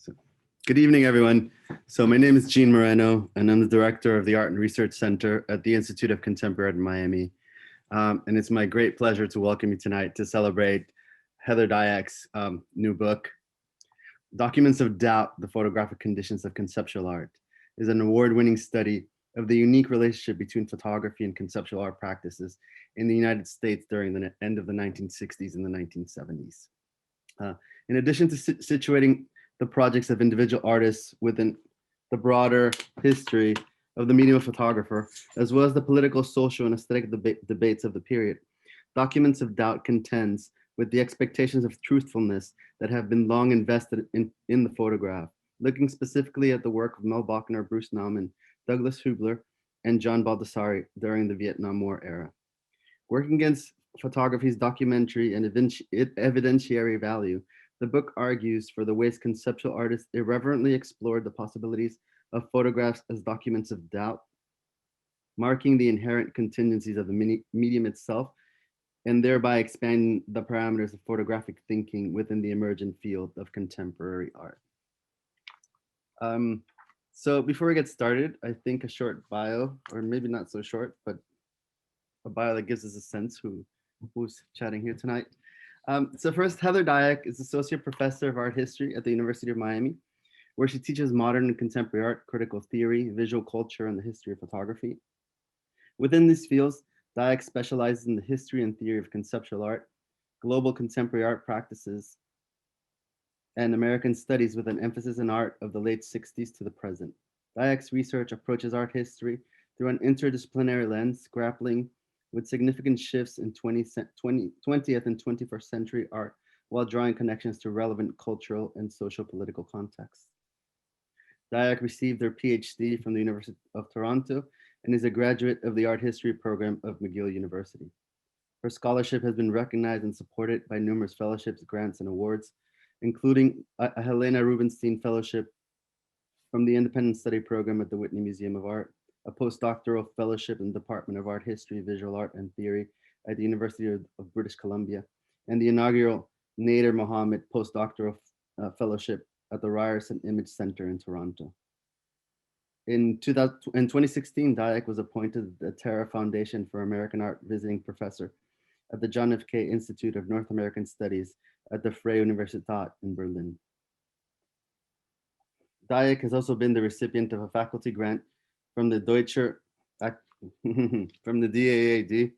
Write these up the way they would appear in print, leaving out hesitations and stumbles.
So, good evening, everyone. So my name is Gean Moreno, and I'm the director of the Art and Research Center at the Institute of Contemporary Art in Miami. And it's my great pleasure to welcome you tonight to celebrate Heather Diack's new book, Documents of Doubt, The Photographic Conditions of Conceptual Art, is an award-winning study of the unique relationship between photography and conceptual art practices in the United States during the end of the 1960s and the 1970s. In addition to situating the projects of individual artists within the broader history of the medium of photographer, as well as the political, social, and aesthetic debates of the period, Documents of Doubt contends with the expectations of truthfulness that have been long invested in the photograph, looking specifically at the work of Mel Bochner, Bruce Nauman, Douglas Huebler, and John Baldessari during the Vietnam War era. Working against photography's documentary and evidentiary value, the book argues for the ways conceptual artists irreverently explored the possibilities of photographs as documents of doubt, marking the inherent contingencies of the medium itself, and thereby expanding the parameters of photographic thinking within the emergent field of contemporary art. So before we get started, I think a short bio, or maybe not so short, but a bio that gives us a sense who's chatting here tonight. So first, Heather Diack is Associate Professor of Art History at the University of Miami, where she teaches modern and contemporary art, critical theory, visual culture, and the history of photography. Within these fields, Diack specializes in the history and theory of conceptual art, global contemporary art practices, and American studies with an emphasis in art of the late 60s to the present. Diack's research approaches art history through an interdisciplinary lens, grappling with significant shifts in 20th and 21st century art, while drawing connections to relevant cultural and social political contexts. Diack received her PhD from the University of Toronto and is a graduate of the art history program of McGill University. Her scholarship has been recognized and supported by numerous fellowships, grants, and awards, including a Helena Rubinstein Fellowship from the Independent Study Program at the Whitney Museum of Art, a postdoctoral fellowship in the Department of Art History, Visual Art, and Theory at the University of British Columbia, and the inaugural Nader Mohammed postdoctoral fellowship at the Ryerson Image Center in Toronto. In 2016, Diack was appointed the Terra Foundation for American Art visiting professor at the John F. K. Institute of North American Studies at the Freie Universität in Berlin. Diack has also been the recipient of a faculty grant from the Deutscher, from the DAAD,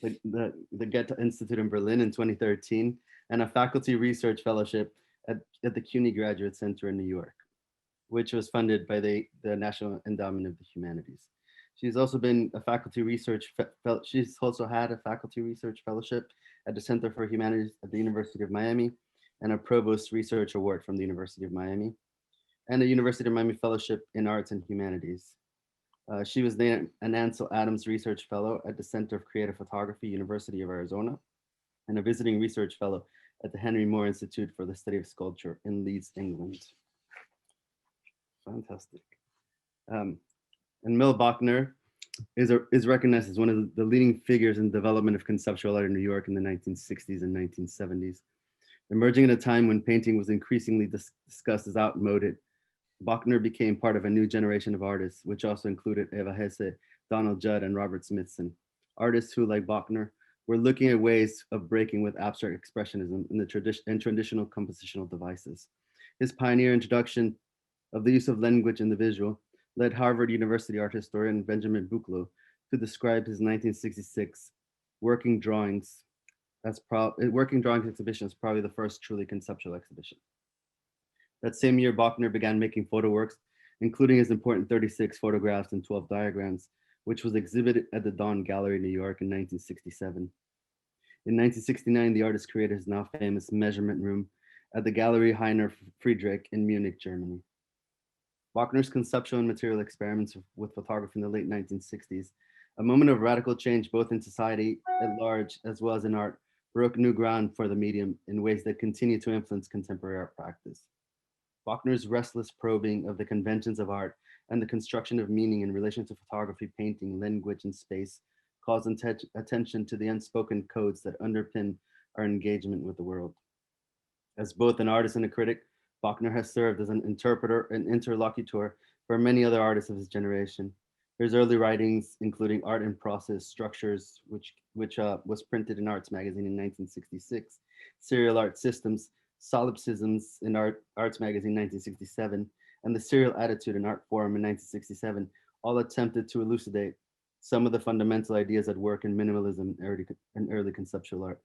the Goethe Institute in Berlin in 2013, and a faculty research fellowship at the CUNY Graduate Center in New York, which was funded by the National Endowment of the Humanities. She's also been a faculty research, she's also had a faculty research fellowship at the Center for Humanities at the University of Miami, and a Provost Research Award from the University of Miami, and a University of Miami Fellowship in Arts and Humanities. She was named an Ansel Adams Research Fellow at the Center of Creative Photography, University of Arizona, and a visiting research fellow at the Henry Moore Institute for the Study of Sculpture in Leeds, England. Fantastic. And Mel Bochner is recognized as one of the leading figures in development of conceptual art in New York in the 1960s and 1970s. Emerging at a time when painting was increasingly discussed as outmoded, Bochner became part of a new generation of artists, which also included Eva Hesse, Donald Judd, and Robert Smithson. Artists who, like Bochner, were looking at ways of breaking with abstract expressionism in the traditional compositional devices. His pioneer introduction of the use of language in the visual led Harvard University art historian Benjamin Buchloh to describe his 1966 working drawings exhibition as probably the first truly conceptual exhibition. That same year, Bochner began making photo works, including his important 36 photographs and 12 diagrams, which was exhibited at the Dawn Gallery in New York in 1967. In 1969, the artist created his now famous measurement room at the Galerie Heiner Friedrich in Munich, Germany. Bochner's conceptual and material experiments with photography in the late 1960s, a moment of radical change both in society at large as well as in art, broke new ground for the medium in ways that continue to influence contemporary art practice. Bochner's restless probing of the conventions of art and the construction of meaning in relation to photography, painting, language, and space calls attention to the unspoken codes that underpin our engagement with the world. As both an artist and a critic, Bochner has served as an interpreter and interlocutor for many other artists of his generation. His early writings, including Art and Process Structures, which was printed in Arts magazine in 1966, Serial Art Systems, Solipsisms in Arts magazine 1967, and the Serial Attitude in Art Forum in 1967, all attempted to elucidate some of the fundamental ideas at work in minimalism and early conceptual art.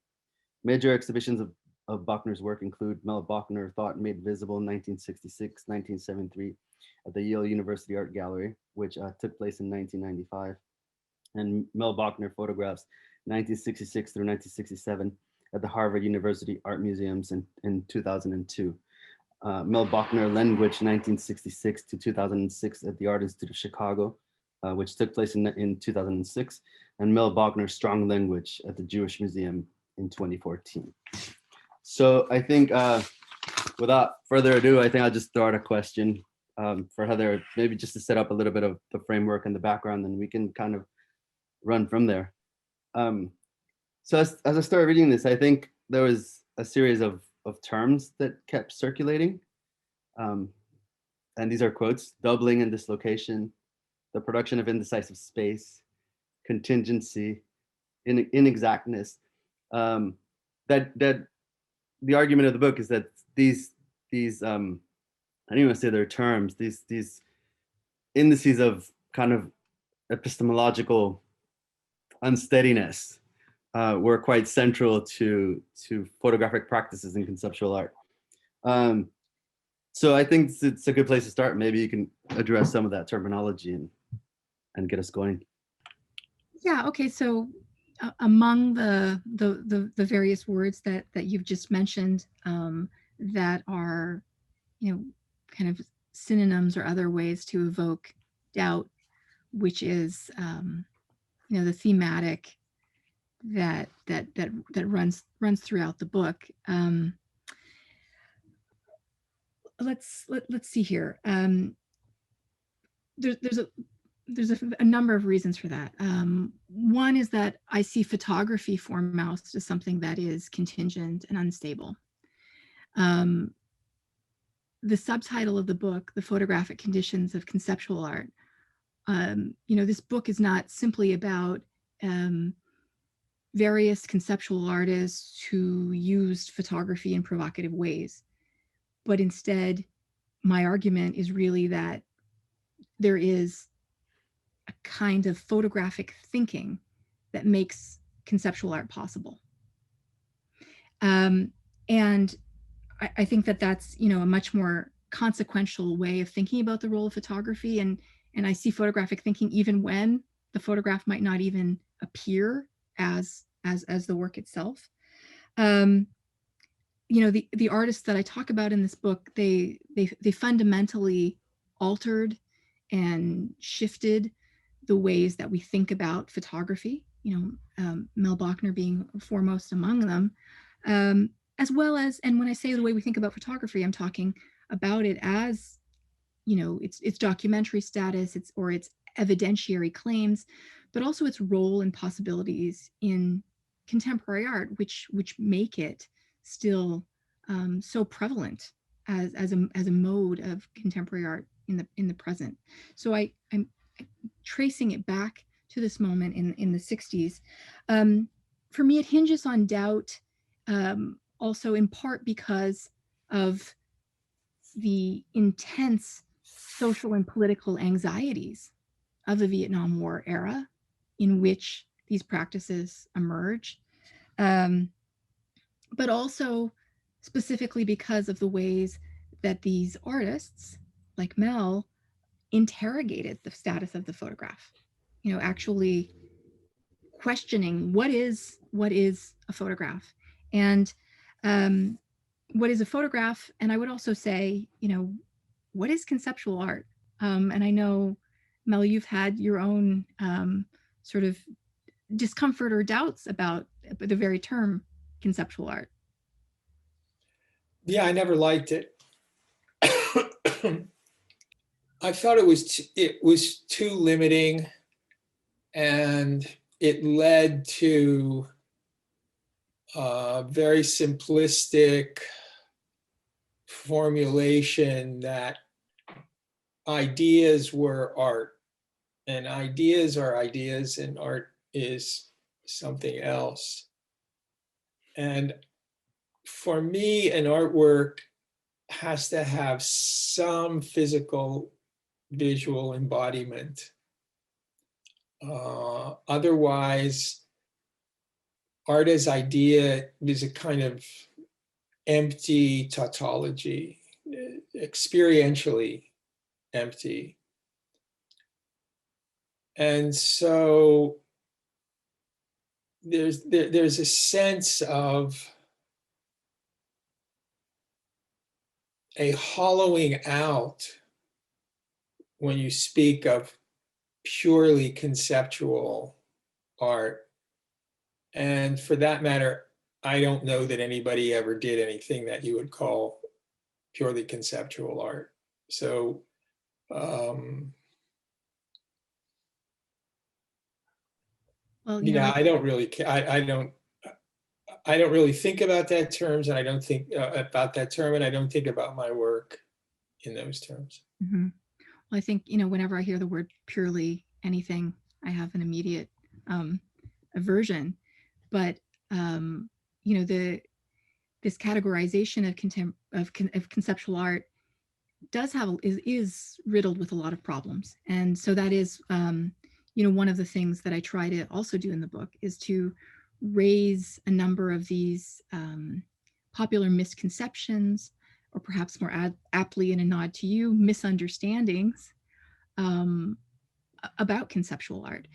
Major exhibitions of Bochner's work include Mel Bochner, Thought Made Visible in 1966, 1973 at the Yale University Art Gallery, which took place in 1995, and Mel Bochner Photographs 1966 through 1967 at the Harvard University Art Museums in 2002. Mel Bochner Language 1966 to 2006 at the Art Institute of Chicago, which took place in 2006, and Mel Bochner Strong Language at the Jewish Museum in 2014. So I think without further ado, I think I'll just throw out a question for Heather, maybe just to set up a little bit of the framework and the background, and we can kind of run from there. So as I started reading this, I think there was a series of terms that kept circulating. And these are quotes: doubling and dislocation, the production of indecisive space, contingency, inexactness. That the argument of the book is that these I don't even want to say they're terms, these indices of kind of epistemological unsteadiness were quite central to photographic practices in conceptual art. So I think it's a good place to start. Maybe you can address some of that terminology and get us going. Yeah. Okay. So among the various words that you've just mentioned that are, kind of synonyms or other ways to evoke doubt, which is, the thematic that runs throughout the book. Let's see here. There's a number of reasons for that. One is that I see photography foremost as something that is contingent and unstable. The subtitle of the book, The Photographic Conditions of Conceptual Art, this book is not simply about various conceptual artists who used photography in provocative ways, but instead, my argument is really that there is a kind of photographic thinking that makes conceptual art possible. And I think that that's, a much more consequential way of thinking about the role of photography. And I see photographic thinking even when the photograph might not even appear as the work itself. The artists that I talk about in this book, they fundamentally altered and shifted the ways that we think about photography. Mel Bochner being foremost among them, as well as, and when I say the way we think about photography, I'm talking about it as, its documentary status, its evidentiary claims, but also its role and possibilities in contemporary art, which make it still so prevalent as a mode of contemporary art in the present. So I'm tracing it back to this moment in the 60s. For me, it hinges on doubt, also in part because of the intense social and political anxieties of the Vietnam War era in which these practices emerge, but also specifically because of the ways that these artists, like Mel, interrogated the status of the photograph, actually questioning what is a photograph, and what is a photograph, and I would also say, what is conceptual art? And I know, Mel, you've had your own sort of discomfort or doubts about the very term conceptual art. Yeah, I never liked it. I thought it was too limiting, and it led to very simplistic formulation that ideas were art, and ideas are ideas, and art is something else. And for me, an artwork has to have some physical, visual embodiment. Otherwise, art as idea is a kind of empty tautology, experientially empty. And so there's a sense of a hollowing out when you speak of purely conceptual art. And for that matter, I don't know that anybody ever did anything that you would call purely conceptual art. So Well, yeah, I don't really care. I don't really think about that terms, and I don't think about that term, and I don't think about my work in those terms. mm-hmm. Well, I think, whenever I hear the word purely anything, I have an immediate aversion. But this categorization of conceptual art is riddled with a lot of problems, and so that is one of the things that I try to also do in the book is to raise a number of these popular misconceptions, or perhaps more aptly in a nod to you, misunderstandings about conceptual art.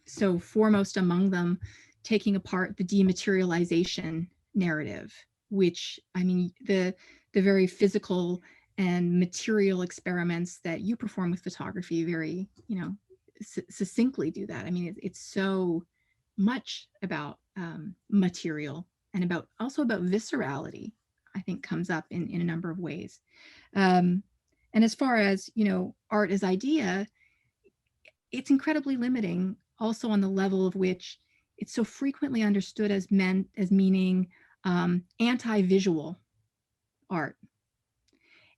So foremost among them, taking apart the dematerialization narrative, which, I mean, the very physical and material experiments that you perform with photography very, succinctly do that. I mean, it's so much about material, and also about viscerality, I think, comes up in a number of ways. And as far as, art as idea, it's incredibly limiting also on the level of which it's so frequently understood as meaning anti-visual art.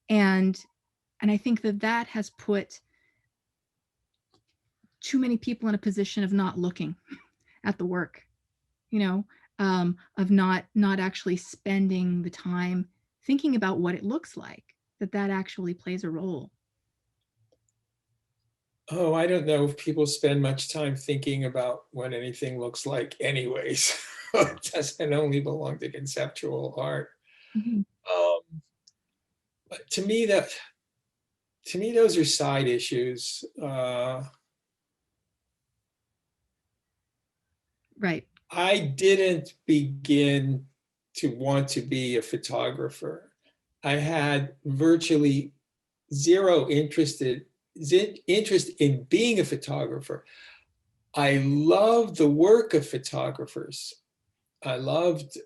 And I think that has put too many people in a position of not looking at the work, of not actually spending the time thinking about what it looks like, that actually plays a role. Oh, I don't know if people spend much time thinking about what anything looks like anyways. It doesn't only belong to conceptual art. Mm-hmm. But to me, those are side issues. Right. I didn't begin to want to be a photographer. I had virtually zero interest in being a photographer. I loved the work of photographers. I loved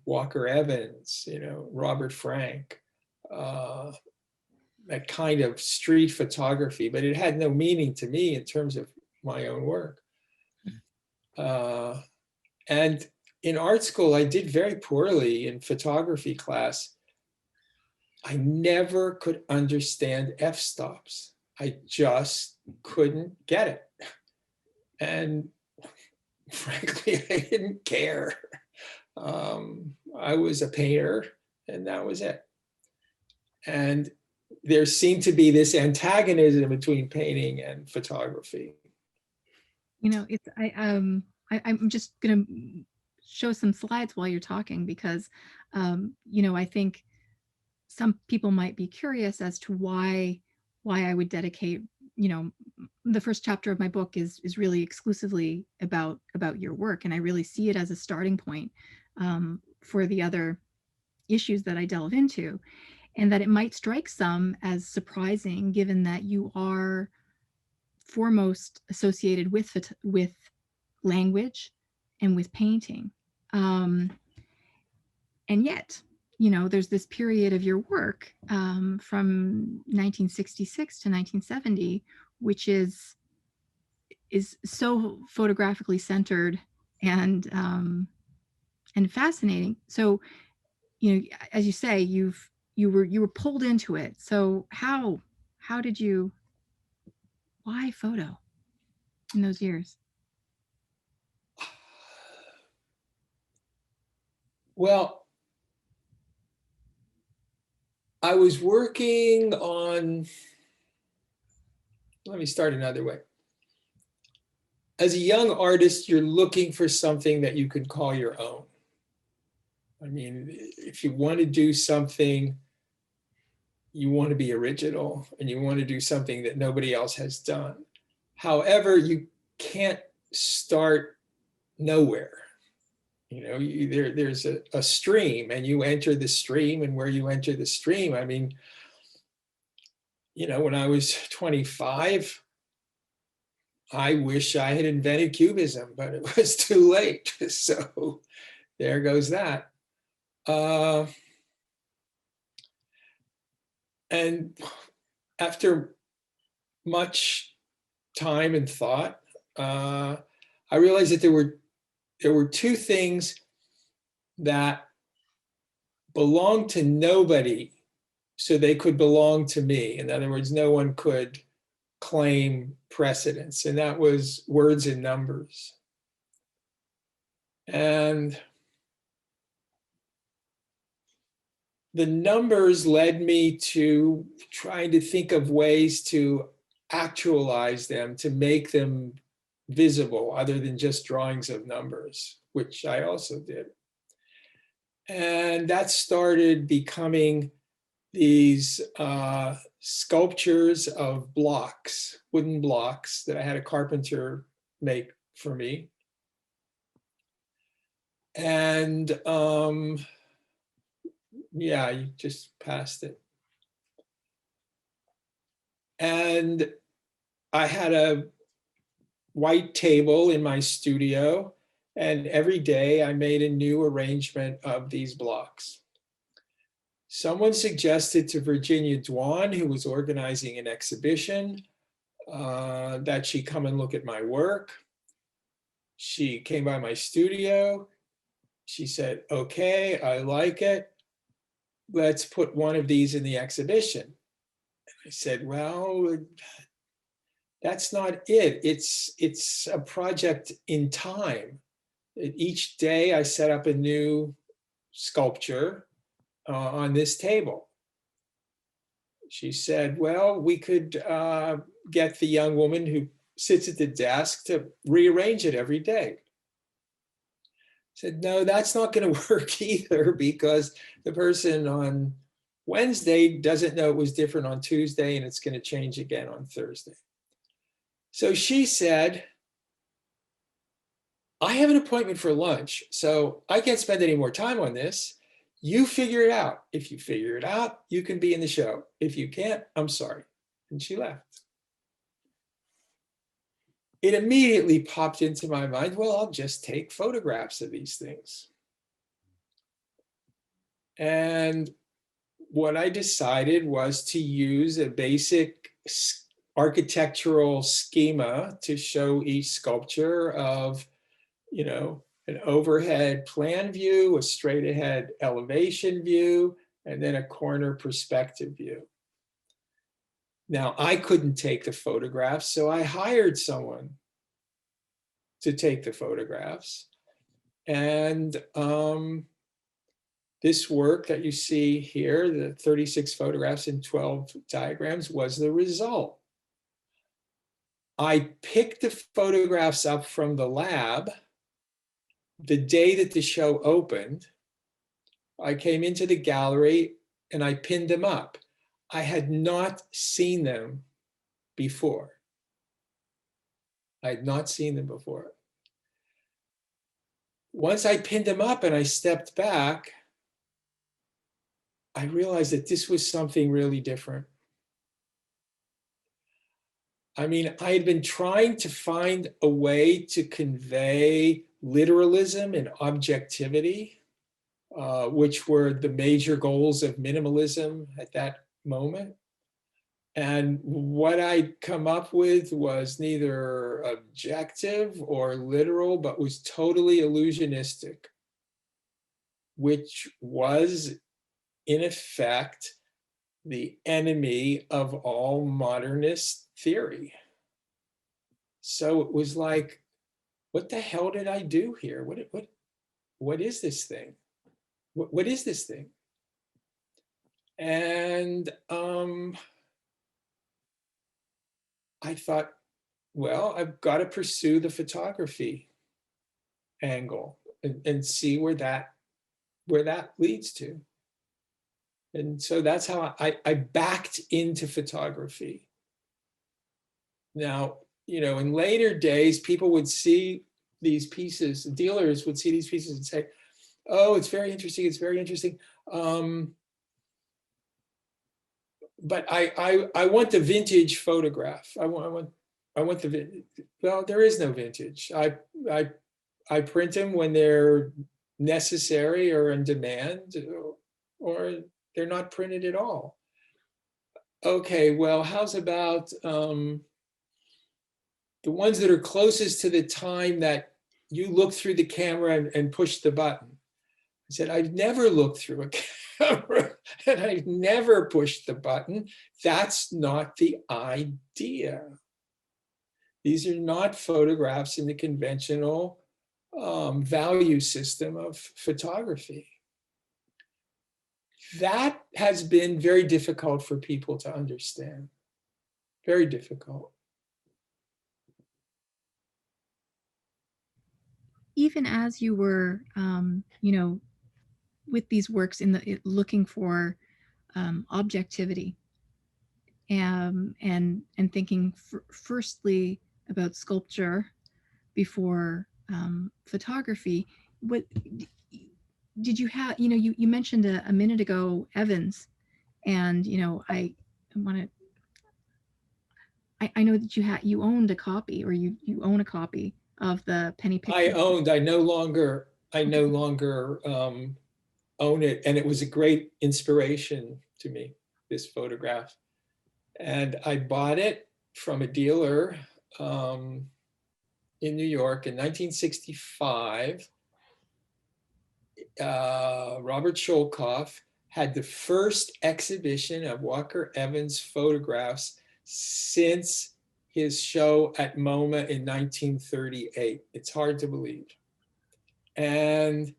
Walker Evans, Robert Frank, that kind of street photography, but it had no meaning to me in terms of my own work. And in art school, I did very poorly in photography class. I never could understand f-stops. I just couldn't get it. And frankly, I didn't care. I was a painter, and that was it. And there seemed to be this antagonism between painting and photography. I'm just going to show some slides while you're talking, because, I think some people might be curious as to why I would dedicate, the first chapter of my book is really exclusively about your work. And I really see it as a starting point for the other issues that I delve into, and that it might strike some as surprising, given that you are foremost associated with language and with painting. And yet, there's this period of your work from 1966 to 1970, which is so photographically centered and fascinating. So, as you say, you've you were pulled into it. So how did you, why photo in those years? Well, I was working on, let me start another way. As a young artist, you're looking for something that you can call your own. I mean, if you want to do something, you want to be original and you want to do something that nobody else has done. However, you can't start nowhere. You know, there's a stream and you enter the stream, and where you enter the stream, I mean, you know, when I was 25, I wish I had invented cubism, but it was too late. So there goes that. And after much time and thought, I realized that there were two things that belonged to nobody, so they could belong to me. In other words, no one could claim precedence, and that was words and numbers. And the numbers led me to trying to think of ways to actualize them, to make them visible other than just drawings of numbers, which I also did. And that started becoming these sculptures of blocks, wooden blocks that I had a carpenter make for me. And yeah, you just passed it. And I had a white table in my studio, and every day I made a new arrangement of these blocks. Someone suggested to Virginia Dwan, who was organizing an exhibition, that she come and look at my work. She came by my studio. She said, okay, I like it. Let's put one of these in the exhibition. I said, well, that's not it. It's a project in time. Each day I set up a new sculpture on this table. She said, well, we could get the young woman who sits at the desk to rearrange it every day. I said, no, that's not going to work either, because the person on Wednesday doesn't know it was different on Tuesday, and it's going to change again on Thursday. So she said, I have an appointment for lunch, so I can't spend any more time on this. You figure it out. If you figure it out, you can be in the show. If you can't, I'm sorry. And she left. It immediately popped into my mind, well, I'll just take photographs of these things. And what I decided was to use a basic architectural schema to show each sculpture of, you know, an overhead plan view, a straight ahead elevation view, and then a corner perspective view. Now, I couldn't take the photographs, so I hired someone to take the photographs. And this work that you see here, the 36 photographs and 12 diagrams, was the result. I picked the photographs up from the lab the day that the show opened. I came into the gallery and I pinned them up. I had not seen them before. I had not seen them before. Once I pinned them up and I stepped back, I realized that this was something really different. I mean, I had been trying to find a way to convey literalism and objectivity, which were the major goals of minimalism at that moment. And what I'd come up with was neither objective or literal, but was totally illusionistic, which was in effect, the enemy of all modernist theory. So it was like, what the hell did I do here? What is this thing? What is this thing? And I thought, well, I've got to pursue the photography angle and see where that leads to. And so that's how I backed into photography. Now, in later days, people would see these pieces, dealers would see these pieces and say, oh, it's very interesting, it's very interesting. But I want the vintage photograph. I want the vintage. Well, there is no vintage. I print them when they're necessary or in demand, or they're not printed at all. Okay, well, how's about the ones that are closest to the time that you look through the camera and push the button? I said, I've never looked through a camera and I've never pushed the button. That's not the idea. These are not photographs in the conventional value system of photography. That has been very difficult for people to understand. Very difficult. Even as you were, with these works looking for objectivity, and thinking firstly about sculpture before photography, what did you have? You mentioned a minute ago Evans, and I know that you owned a copy, or you own a copy of the penny picture. I no longer own it, and it was a great inspiration to me, this photograph. And I bought it from a dealer in New York in 1965. Robert Sholkoff had the first exhibition of Walker Evans photographs since his show at MoMA in 1938. It's hard to believe. And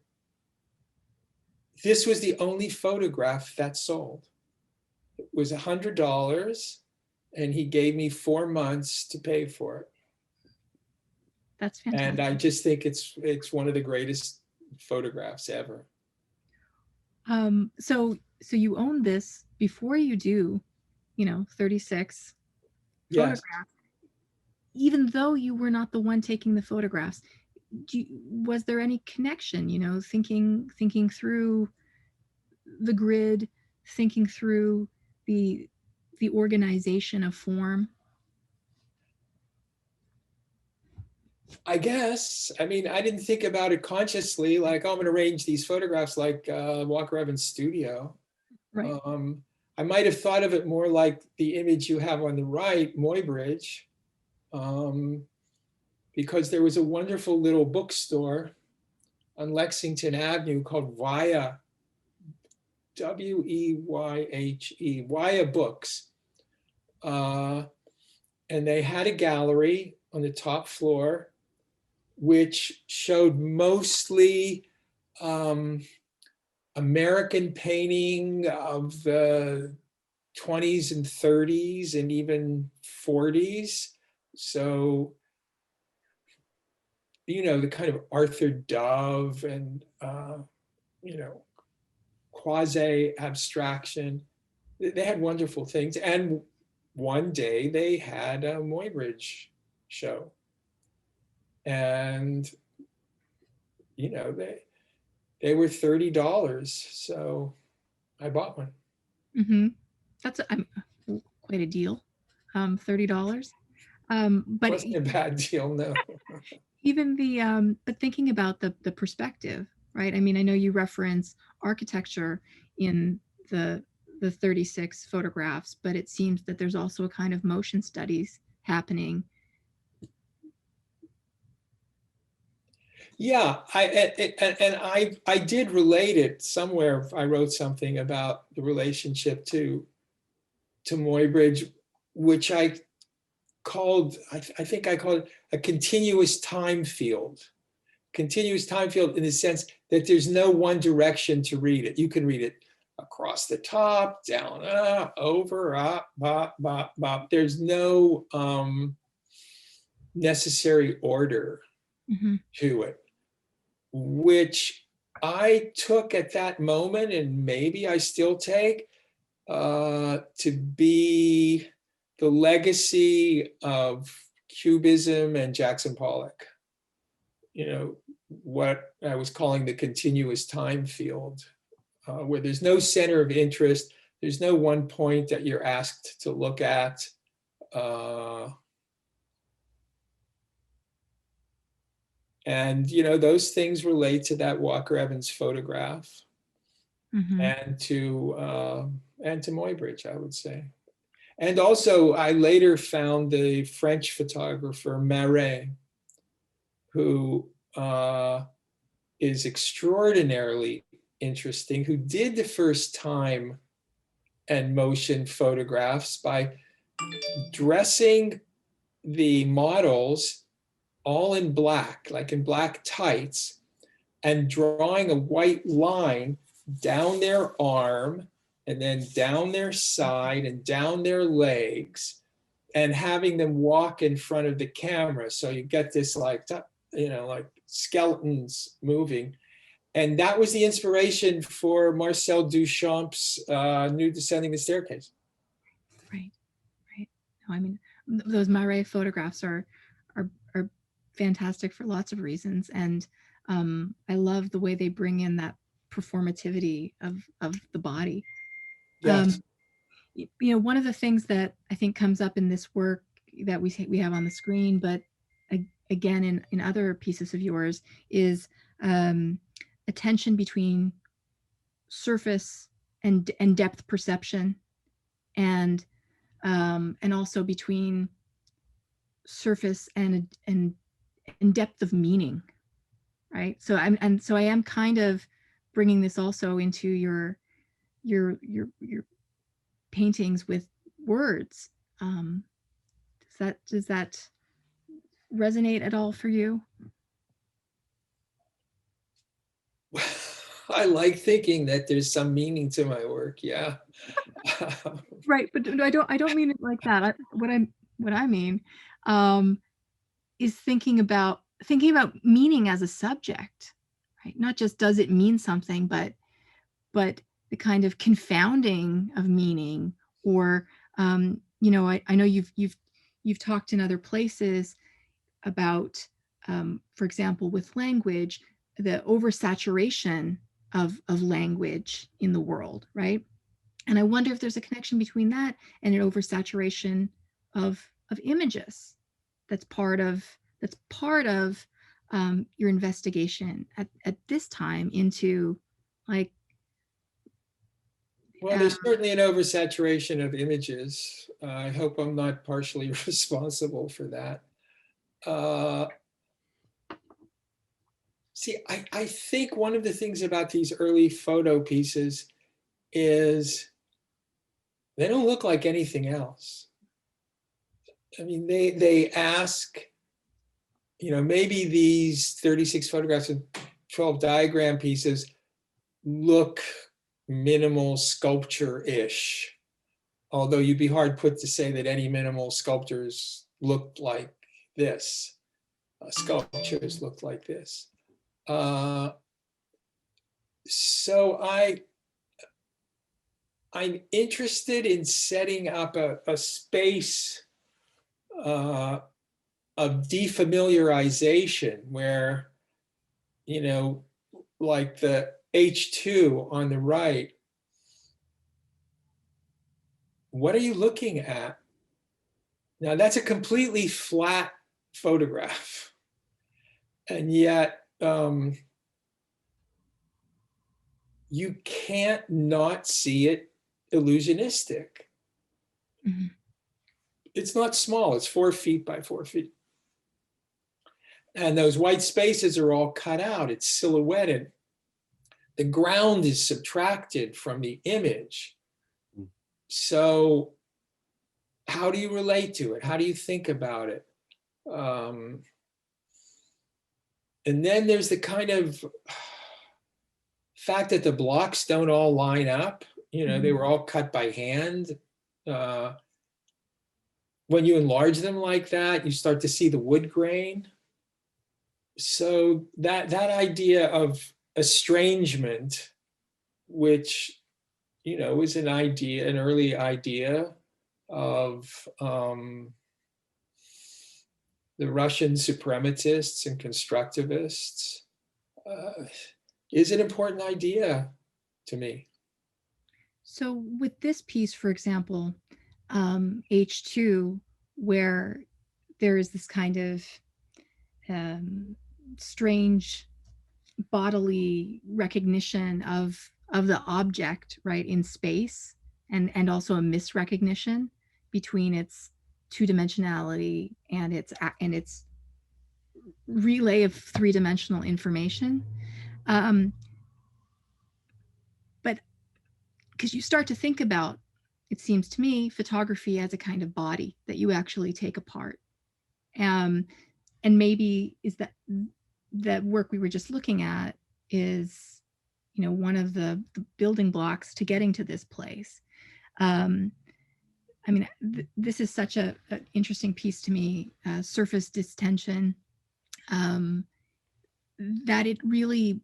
this was the only photograph that sold. It was $100, and he gave me 4 months to pay for it. That's fantastic. And I just think it's one of the greatest photographs ever. So you own this before you do, 36 Yes. photographs, even though you were not the one taking the photographs. Was there any connection, thinking through the grid, thinking through the organization of form? I guess. I mean, I didn't think about it consciously, like, oh, I'm going to arrange these photographs like Walker Evans' studio. Right. I might have thought of it more like the image you have on the right, Muybridge, because there was a wonderful little bookstore on Lexington Avenue called Weyhe, W-E-Y-H-E, Weyhe Books. And they had a gallery on the top floor, which showed mostly American painting of the 20s and 30s and even 40s. So, the kind of Arthur Dove and, quasi-abstraction. They had wonderful things. And one day they had a Muybridge show. And, they were $30. So I bought one. Mm-hmm. That's quite a deal. $30. But it wasn't a bad deal, no. Even but thinking about the perspective, right? I mean, I know you reference architecture in the 36 photographs, but it seems that there's also a kind of motion studies happening. Yeah, I did relate it somewhere. I wrote something about the relationship to Muybridge, which I called, I think I called it a continuous time field. Continuous time field in the sense that there's no one direction to read it. You can read it across the top, down, over, up, bop, bop, bop. There's no necessary order to it, which I took at that moment, and maybe I still take, to be the legacy of Cubism and Jackson Pollock. You know, what I was calling the continuous time field, where there's no center of interest, there's no one point that you're asked to look at. And, you know, those things relate to that Walker Evans photograph and to Muybridge, I would say. And also, I later found the French photographer Marais, who is extraordinarily interesting, who did the first time and motion photographs by dressing the models all in black, like in black tights, and drawing a white line down their arm and then down their side and down their legs, and having them walk in front of the camera. So you get this like, you know, like skeletons moving. And that was the inspiration for Marcel Duchamp's Nude Descending the Staircase. Right, right. No, I mean, those Marais photographs are fantastic for lots of reasons, and I love the way they bring in that performativity of the body. Yes. You know, one of the things that I think comes up in this work that we have on the screen, but again in other pieces of yours, is a tension between surface and depth perception, and also between surface and depth of meaning, right? So I am kind of bringing this also into your paintings with words. Does that resonate at all for you? I like thinking that there's some meaning to my work. Yeah. Right, but I don't mean it like that. What I mean is thinking about meaning as a subject, right? Not just does it mean something, but the kind of confounding of meaning, or you know, I know you've talked in other places about, for example, with language, the oversaturation of language in the world, right? And I wonder if there's a connection between that and an oversaturation of images. That's part of your investigation at this time into, like. Well, there's certainly an oversaturation of images. I hope I'm not partially responsible for that. See, I think one of the things about these early photo pieces is they don't look like anything else. I mean, they ask, you know, maybe these 36 photographs and 12 diagram pieces look minimal sculpture-ish, although you'd be hard put to say that any minimal sculptures looked like this. Sculptures looked like this. So I'm interested in setting up a space of defamiliarization where, you know, like the H2 on the right, what are you looking at? Now that's a completely flat photograph. And yet you can't not see it illusionistic. It's not small, it's 4 feet by 4 feet. And those white spaces are all cut out. It's silhouetted. The ground is subtracted from the image. So how do you relate to it? How do you think about it? And then there's the kind of fact that the blocks don't all line up. You know, they were all cut by hand. When you enlarge them like that, you start to see the wood grain. So that idea of estrangement, which, you know, is an idea, an early idea of the Russian suprematists and constructivists, is an important idea to me. So with this piece, for example, H2, where there is this kind of strange bodily recognition of the object, right, in space, and also a misrecognition between its two-dimensionality and its relay of three-dimensional information. But because you start to think about, it seems to me, photography as a kind of body that you actually take apart. And maybe is that work we were just looking at is, you know, one of the building blocks to getting to this place. I mean, this is such an interesting piece to me, surface distension, that it really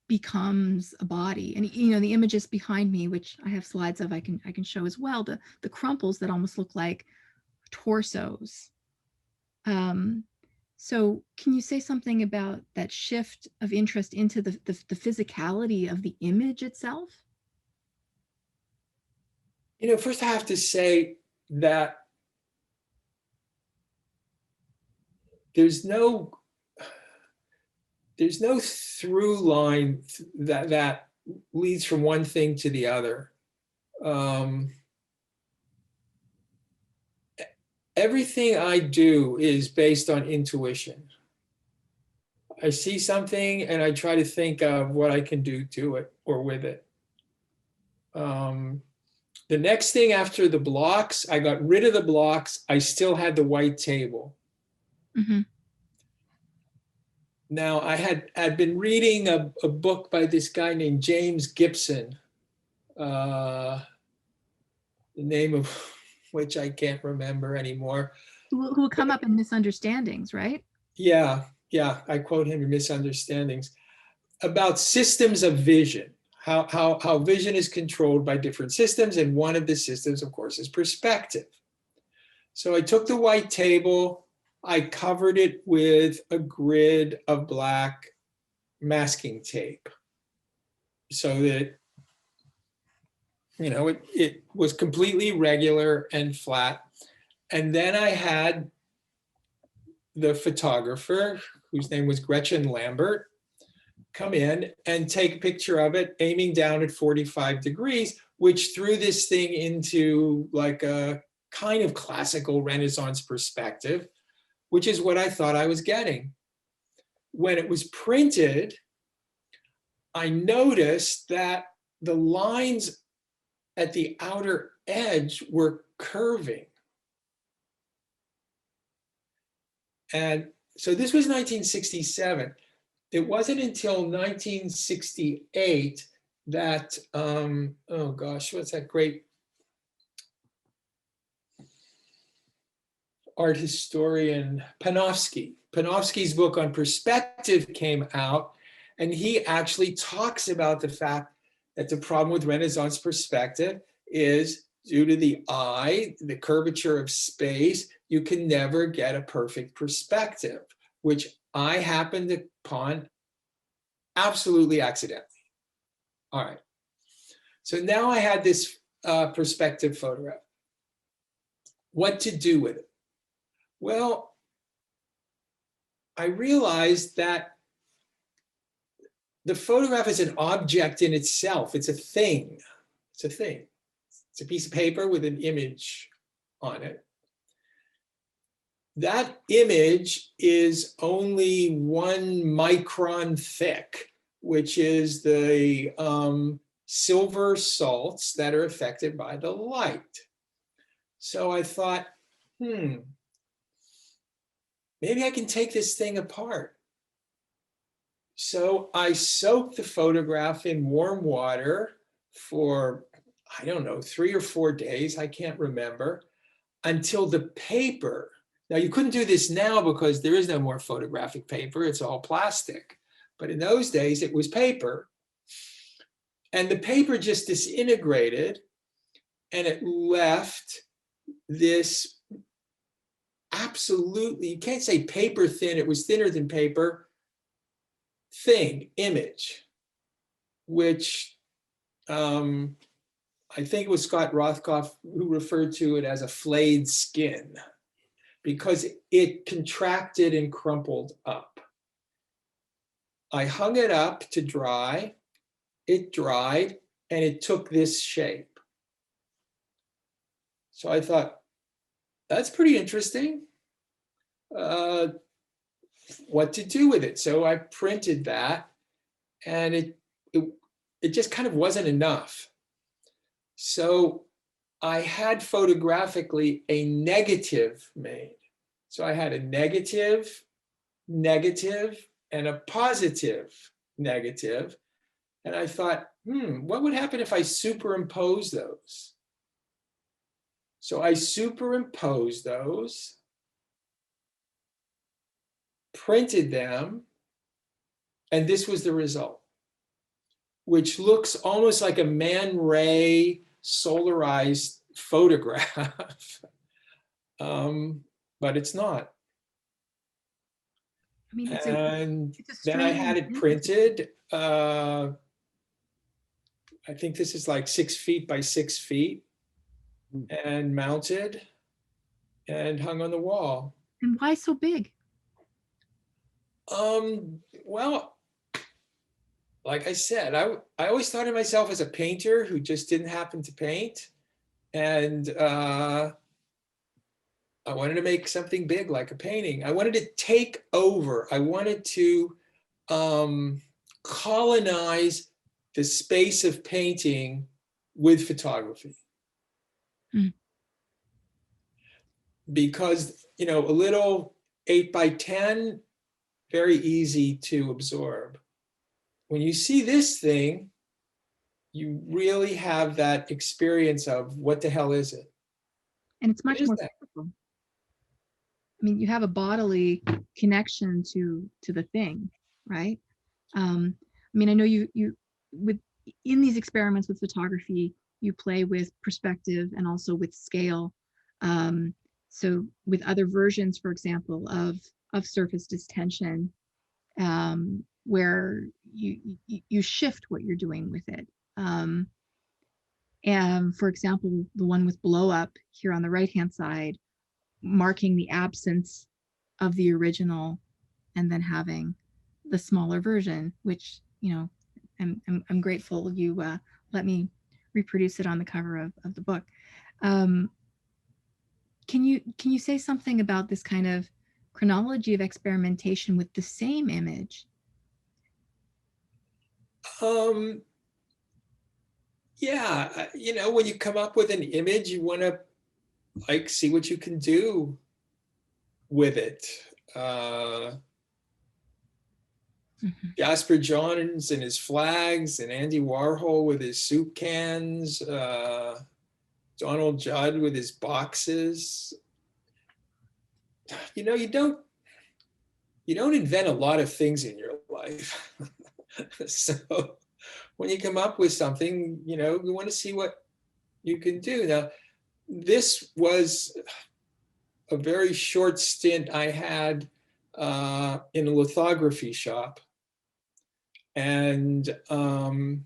becomes a body. And, you know, the images behind me, which I have slides of, I can show as well, the crumples that almost look like torsos. So can you say something about that shift of interest into the physicality of the image itself? You know, first I have to say that there's no through line that leads from one thing to the other. Everything I do is based on intuition. I see something and I try to think of what I can do to it or with it. The next thing after the blocks, I got rid of the blocks. I still had the white table. Mm-hmm. Now, I had been reading a book by this guy named James Gibson, the name of which I can't remember anymore. Who will come up in Misunderstandings, right? Yeah, I quote him in Misunderstandings, about systems of vision, how vision is controlled by different systems, and one of the systems, of course, is perspective. So I took the white table, I covered it with a grid of black masking tape so that, you know, it was completely regular and flat. And then I had the photographer, whose name was Gretchen Lambert, come in and take a picture of it, aiming down at 45 degrees, which threw this thing into like a kind of classical Renaissance perspective, which is what I thought I was getting. When it was printed, I noticed that the lines at the outer edge were curving. And so this was 1967. It wasn't until 1968 that, oh gosh, what's that great art historian, Panofsky. Panofsky's book on perspective came out, and he actually talks about the fact that the problem with Renaissance perspective is due to the eye, the curvature of space, you can never get a perfect perspective, which I happened upon absolutely accidentally. All right. So now I had this perspective photograph. What to do with it? Well, I realized that the photograph is an object in itself. It's a thing. It's a thing. It's a piece of paper with an image on it. that image is only 1 micron thick, which is the silver salts that are affected by the light. So I thought, maybe I can take this thing apart. So I soaked the photograph in warm water for, I don't know, 3 or 4 days, I can't remember, until the paper. Now, you couldn't do this now because there is no more photographic paper, it's all plastic. But in those days, it was paper. And the paper just disintegrated, and it left this absolutely, you can't say paper thin, it was thinner than paper, image, which I think it was Scott Rothkopf who referred to it as a flayed skin, because it contracted and crumpled up. I hung it up to dry, it dried, and it took this shape. So I thought, that's pretty interesting. What to do with it? So I printed that, and it just kind of wasn't enough. So I had photographically a negative made. So I had a negative, and a positive negative. And I thought, what would happen if I superimpose those? So I superimposed those, printed them, and this was the result, which looks almost like a Man Ray solarized photograph, but it's not. I mean, And it's then I had it printed. I think this is like 6 feet by 6 feet, and mounted and hung on the wall. And why so big? Well, like I said, I always thought of myself as a painter who just didn't happen to paint. And I wanted to make something big, like a painting. I wanted to take over. I wanted to colonize the space of painting with photography. Because, a little 8 by 10, very easy to absorb. When you see this thing, you really have that experience of what the hell is it? And it's much more physical. I mean, you have a bodily connection to the thing, right? I mean, I know you in these experiments with photography, you play with perspective and also with scale. So with other versions, for example, of surface distension, where you shift what you're doing with it. And for example, the one with blow up here on the right-hand side, marking the absence of the original, and then having the smaller version, which, I'm grateful you let me reproduce it on the cover of the book. Can you say something about this kind of chronology of experimentation with the same image? Yeah, when you come up with an image, you want to see what you can do with it. Jasper Johns and his flags, and Andy Warhol with his soup cans, Donald Judd with his boxes. You don't invent a lot of things in your life. So when you come up with something, you want to see what you can do. Now, this was a very short stint I had in a lithography shop. And one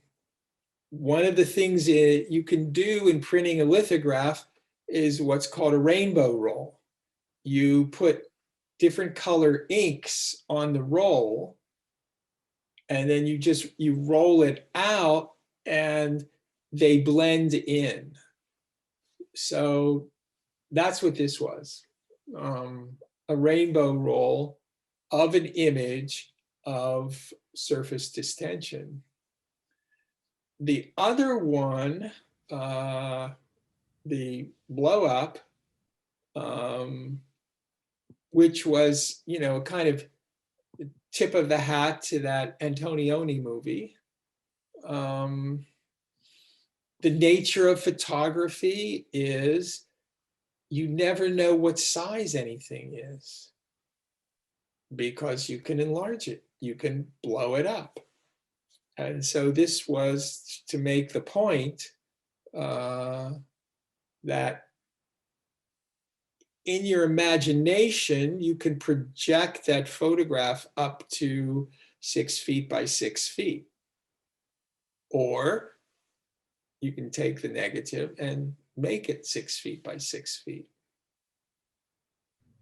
of the things you can do in printing a lithograph is what's called a rainbow roll. You put different color inks on the roll, and then you roll it out, and they blend in. So that's what this was. a rainbow roll of an image of surface distension. The other one, the blow up, which was, kind of tip of the hat to that Antonioni movie. The nature of photography is you never know what size anything is because you can enlarge it, you can blow it up. And so this was to make the point that in your imagination, you can project that photograph up to 6 feet by 6 feet. Or you can take the negative and make it 6 feet by 6 feet.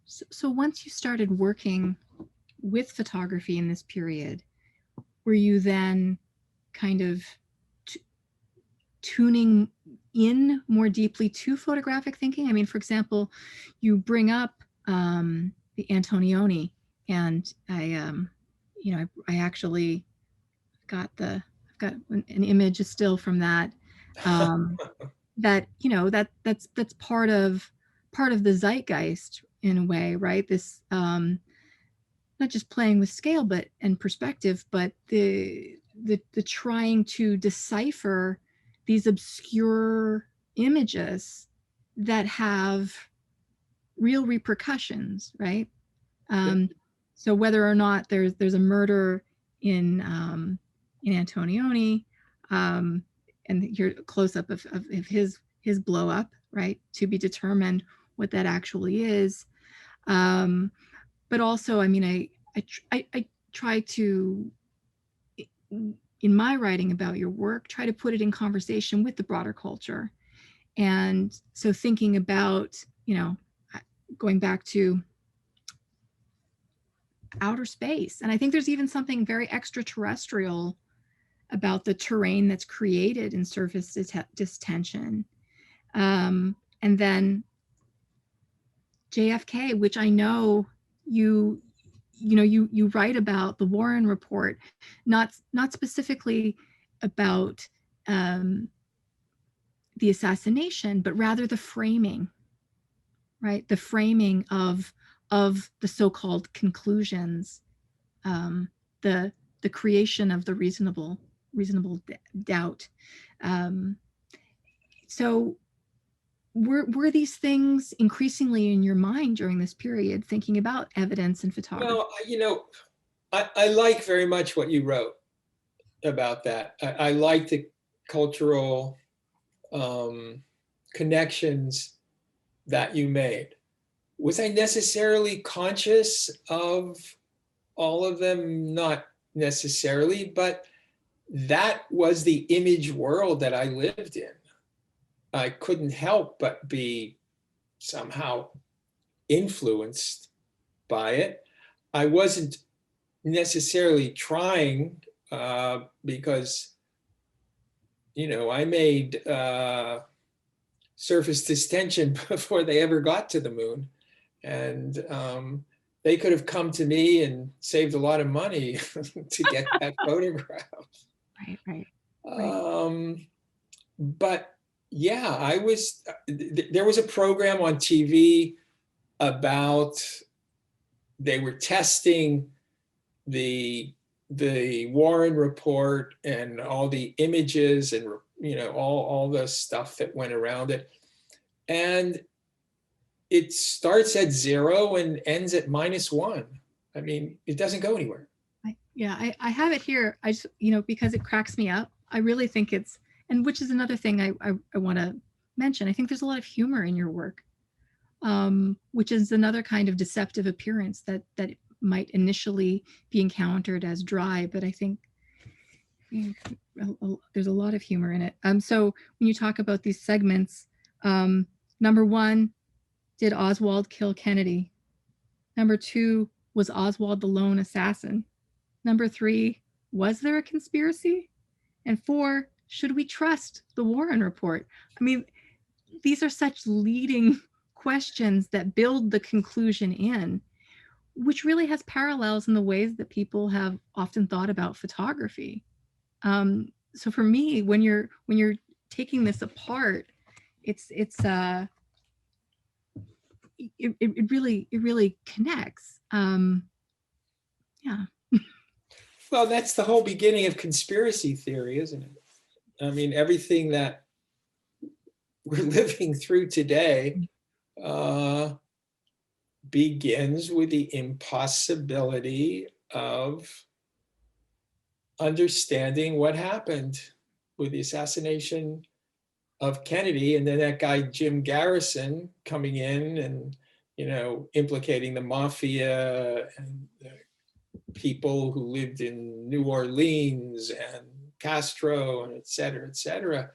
So once you started working with photography in this period, were you then kind of tuning in more deeply to photographic thinking? I mean, for example, you bring up the Antonioni, and I actually got I've got an image still from that. That's part of the zeitgeist in a way, right? This not just playing with scale and perspective, but the trying to decipher these obscure images that have real repercussions, right? So whether or not there's a murder in Antonioni, and here close up of his blow up, right, to be determined what that actually is. But also, I mean, I try to, in my writing about your work, try to put it in conversation with the broader culture. And so thinking about, going back to outer space. And I think there's even something very extraterrestrial about the terrain that's created in surface distension. And then JFK, which I know you write about the Warren Report, not specifically about the assassination, but rather the framing, right? The framing of the so-called conclusions, the creation of the reasonable doubt. So were these things increasingly in your mind during this period, thinking about evidence and photography? Well, I like very much what you wrote about that. I like the cultural connections that you made. Was I necessarily conscious of all of them? Not necessarily, but that was the image world that I lived in. I couldn't help but be somehow influenced by it. I wasn't necessarily trying because, I made surface distension before they ever got to the moon. And they could have come to me and saved a lot of money to get that photograph. Right. But yeah, there was a program on TV about, they were testing the Warren Report and all the images and, all the stuff that went around it. And it starts at 0 and ends at -1. I mean, it doesn't go anywhere. I have it here. I just, because it cracks me up. I really think it's, and which is another thing I want to mention. I think there's a lot of humor in your work, which is another kind of deceptive appearance that might initially be encountered as dry, but I think there's a lot of humor in it. So when you talk about these segments, number 1, did Oswald kill Kennedy? Number 2, was Oswald the lone assassin? Number 3, was there a conspiracy? And 4, should we trust the Warren Report? I mean, these are such leading questions that build the conclusion in. which really has parallels in the ways that people have often thought about photography. So for me, when you're taking this apart, it really connects. Yeah. Well, that's the whole beginning of conspiracy theory, isn't it? I mean, everything that we're living through today begins with the impossibility of understanding what happened with the assassination of Kennedy, and then that guy Jim Garrison coming in and, you know, implicating the mafia and the people who lived in New Orleans and Castro and et cetera, et cetera.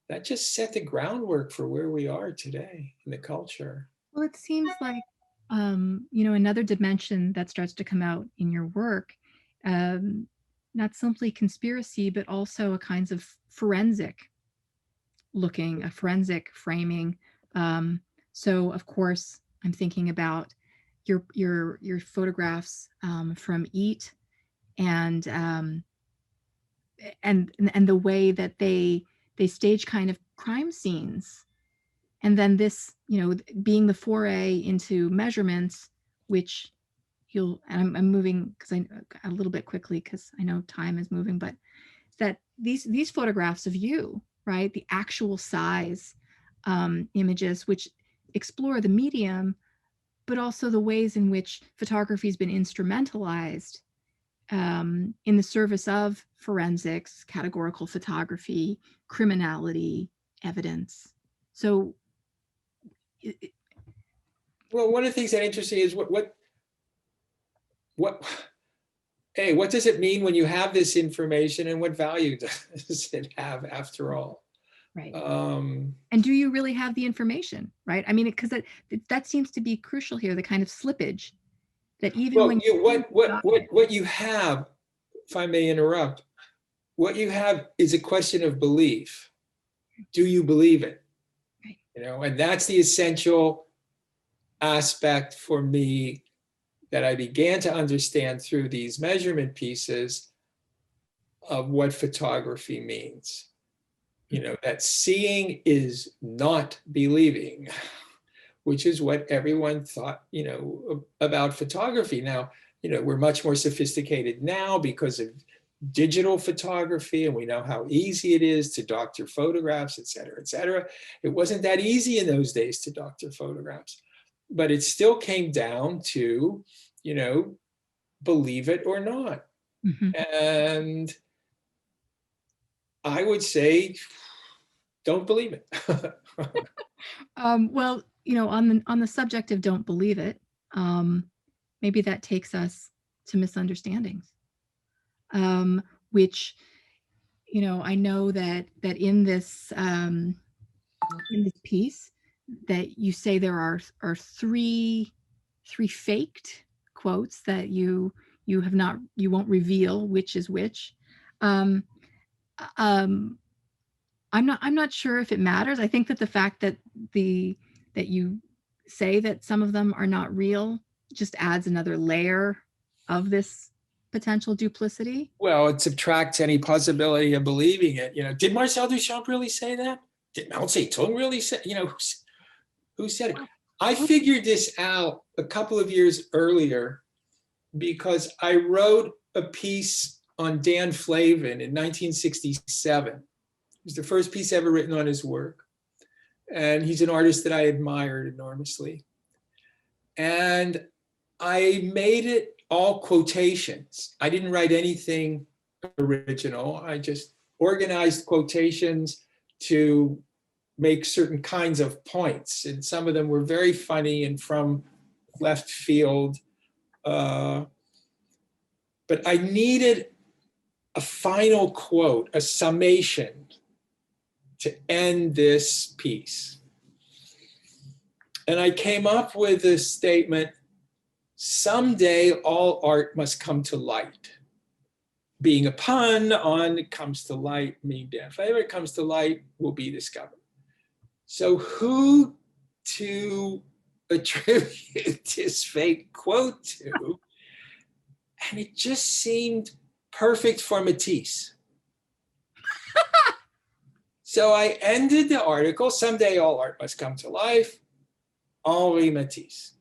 That just set the groundwork for where we are today in the culture. Well, it seems like, another dimension that starts to come out in your work, not simply conspiracy, but also a kinds of forensic looking, a forensic framing. So of course, I'm thinking about your photographs from EAT, and the way that they stage kind of crime scenes, and then this, being the foray into measurements, which I'm moving because I a little bit quickly because I know time is moving, but that these photographs of you, right, the actual size images, which explore the medium, but also the ways in which photography has been instrumentalized in the service of forensics, categorical photography, criminality, evidence. So, well, one of the things that interests me is what does it mean when you have this information, and what value does it have after all? right. And do you really have the information, right? I mean, because that seems to be crucial here, the kind of slippage that even well, when what you have, if I may interrupt, what you have is a question of belief. Do you believe it? Right. And that's the essential aspect for me that I began to understand through these measurement pieces of what photography means. That seeing is not believing, which is what everyone thought, about photography. Now, we're much more sophisticated now because of digital photography, and we know how easy it is to doctor photographs, et cetera, et cetera. It wasn't that easy in those days to doctor photographs, but it still came down to, believe it or not. Mm-hmm. And I would say, don't believe it. Well, on the subject of don't believe it, maybe that takes us to misunderstandings, which, I know that in this piece that you say there are three faked quotes that you won't reveal which is which. I'm not sure if it matters. I think that the fact that you say that some of them are not real just adds another layer of this potential duplicity. Well, it subtracts any possibility of believing it. Did Marcel Duchamp really say that? Did Mao Zedong really say? Who said it? I figured this out a couple of years earlier because I wrote a piece on Dan Flavin in 1967. It was the first piece ever written on his work. And he's an artist that I admired enormously. And I made it all quotations. I didn't write anything original. I just organized quotations to make certain kinds of points. And some of them were very funny and from left field. But I needed a final quote, a summation to end this piece. And I came up with this statement: someday all art must come to light. Being a pun on comes to light, meaning Dan Flavin comes to light, will be discovered. So who to attribute this fake quote to. And it just seemed perfect for Matisse. So I ended the article, "Someday all art must come to life, Henri Matisse."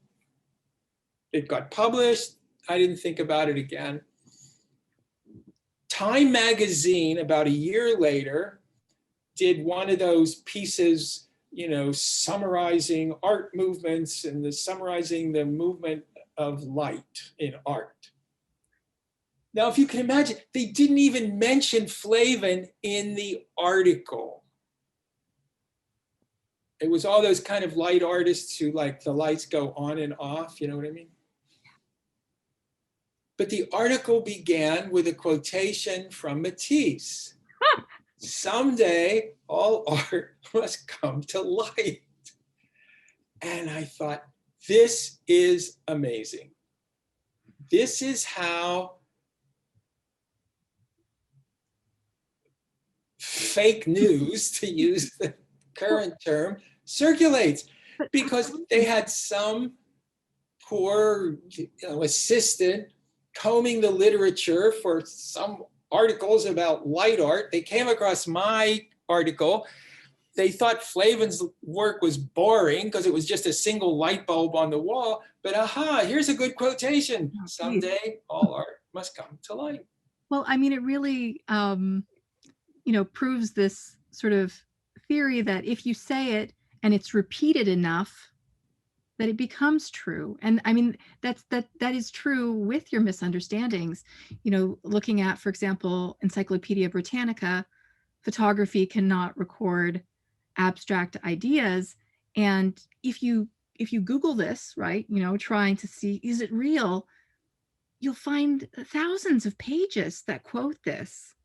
It got published. I didn't think about it again. Time magazine, about a year later, did one of those pieces, summarizing art movements and summarizing the movement of light in art. Now, if you can imagine, they didn't even mention Flavin in the article. It was all those kind of light artists who like the lights go on and off, you know what I mean? But the article began with a quotation from Matisse. "Someday all art must come to light." And I thought, this is amazing. This is how fake news, to use the current term, circulates, because they had some poor assistant combing the literature for some articles about light art. They came across my article. They thought Flavin's work was boring because it was just a single light bulb on the wall. But aha, here's a good quotation. "Someday all art must come to light." Well, I mean, it really, proves this sort of theory that if you say it and it's repeated enough, that it becomes true. And I mean, that is true with your misunderstandings. Looking at, for example, Encyclopedia Britannica, photography cannot record abstract ideas. And if you Google this, right, trying to see, is it real? You'll find thousands of pages that quote this.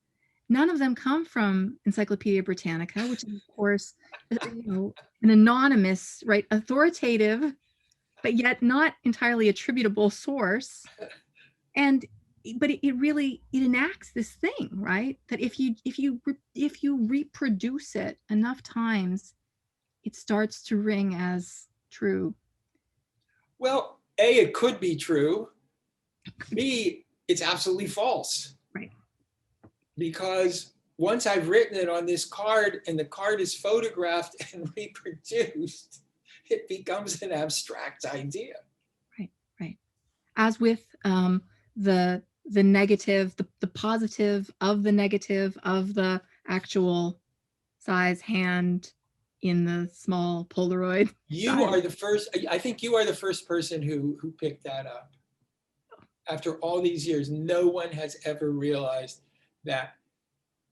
None of them come from Encyclopedia Britannica, which is, of course, an anonymous, right, authoritative, but yet not entirely attributable source. But it really enacts this thing, right? That if you reproduce it enough times, it starts to ring as true. Well, A, it could be true. B, it's absolutely false. Right. Because once I've written it on this card and the card is photographed and reproduced, it becomes an abstract idea. Right. As with the negative, the positive of the negative of the actual size hand in the small Polaroid. You are the first, I think you are the first person who picked that up. After all these years, no one has ever realized that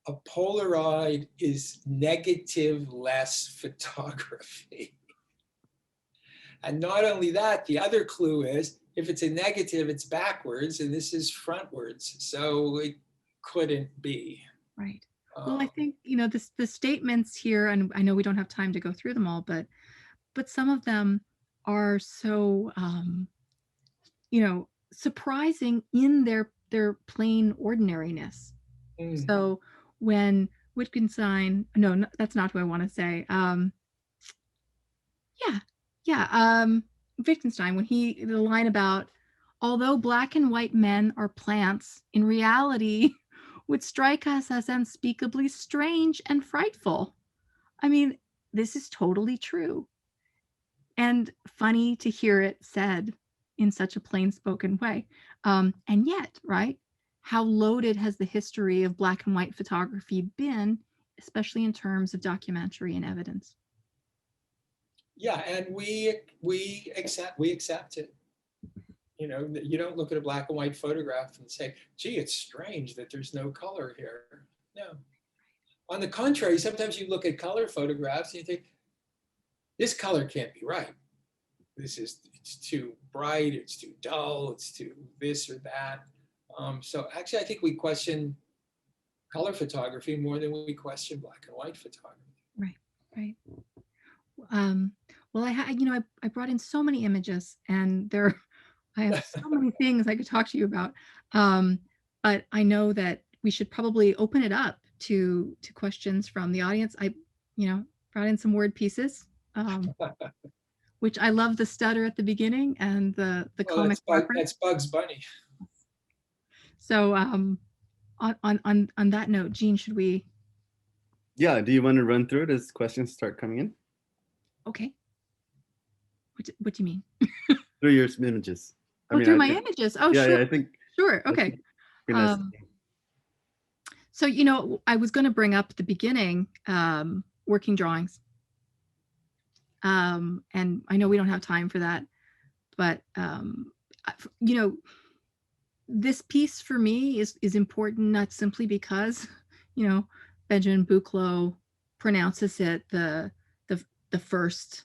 a Polaroid is negative-less photography. And not only that, the other clue is, if it's a negative, it's backwards, and this is frontwards. So it couldn't be. Right. Well, I think, the statements here, and I know we don't have time to go through them all, but some of them are so, surprising in their plain ordinariness. Mm. So when Wittgenstein, no, that's not who I want to say. Wittgenstein, when the line about, although black and white men are plants, in reality would strike us as unspeakably strange and frightful. I mean, this is totally true. And funny to hear it said in such a plain spoken way. And yet, right, how loaded has the history of black and white photography been, especially in terms of documentary and evidence? Yeah, and we accept it. You don't look at a black and white photograph and say, gee, it's strange that there's no color here. No. On the contrary, sometimes you look at color photographs and you think, this color can't be right. It's too bright, it's too dull, it's too this or that. So actually, I think we question color photography more than we question black and white photography. Right. Well, I brought in so many images, and I have so many things I could talk to you about. But I know that we should probably open it up to questions from the audience. I brought in some word pieces, which I love the stutter at the beginning and the Well, comic reference. that's Bugs Bunny. So on that note, Gean, should we? Yeah, do you want to run through it as questions start coming in? Okay. What do you mean? Through your images. Through my images. Oh, yeah, sure. Yeah, I think. Sure. Okay. So, I was going to bring up at the beginning working drawings. And I know we don't have time for that, but, this piece for me is important, not simply because, Benjamin Buchloh pronounces it the first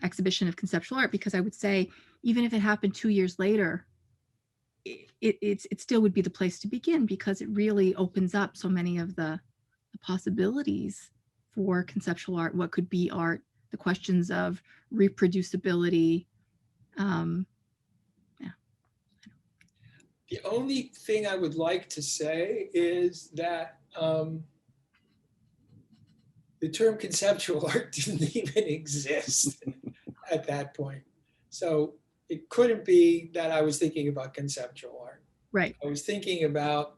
exhibition of conceptual art, because I would say, even if it happened 2 years later, it still would be the place to begin, because it really opens up so many of the possibilities for conceptual art, what could be art, the questions of reproducibility. The only thing I would like to say is that the term conceptual art didn't even exist at that point. So it couldn't be that I was thinking about conceptual art. Right. I was thinking about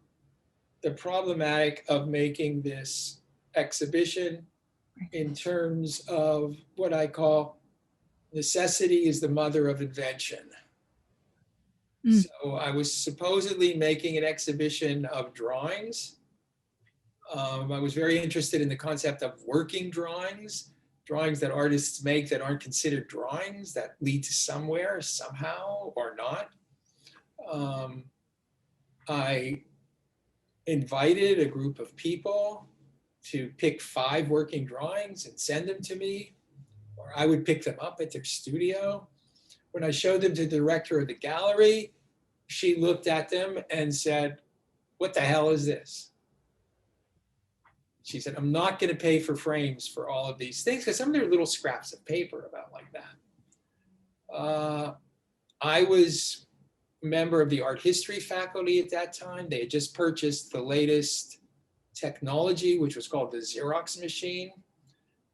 the problematic of making this exhibition in terms of what I call necessity is the mother of invention. So I was supposedly making an exhibition of drawings. I was very interested in the concept of working drawings, drawings that artists make that aren't considered drawings, that lead to somewhere, somehow, or not. I invited a group of people to pick 5 working drawings and send them to me, or I would pick them up at their studio. When I showed them to the director of the gallery, she looked at them and said, "What the hell is this?" She said, "I'm not going to pay for frames for all of these things," because some of them are little scraps of paper about like that. I was a member of the art history faculty at that time. They had just purchased the latest technology, which was called the Xerox machine.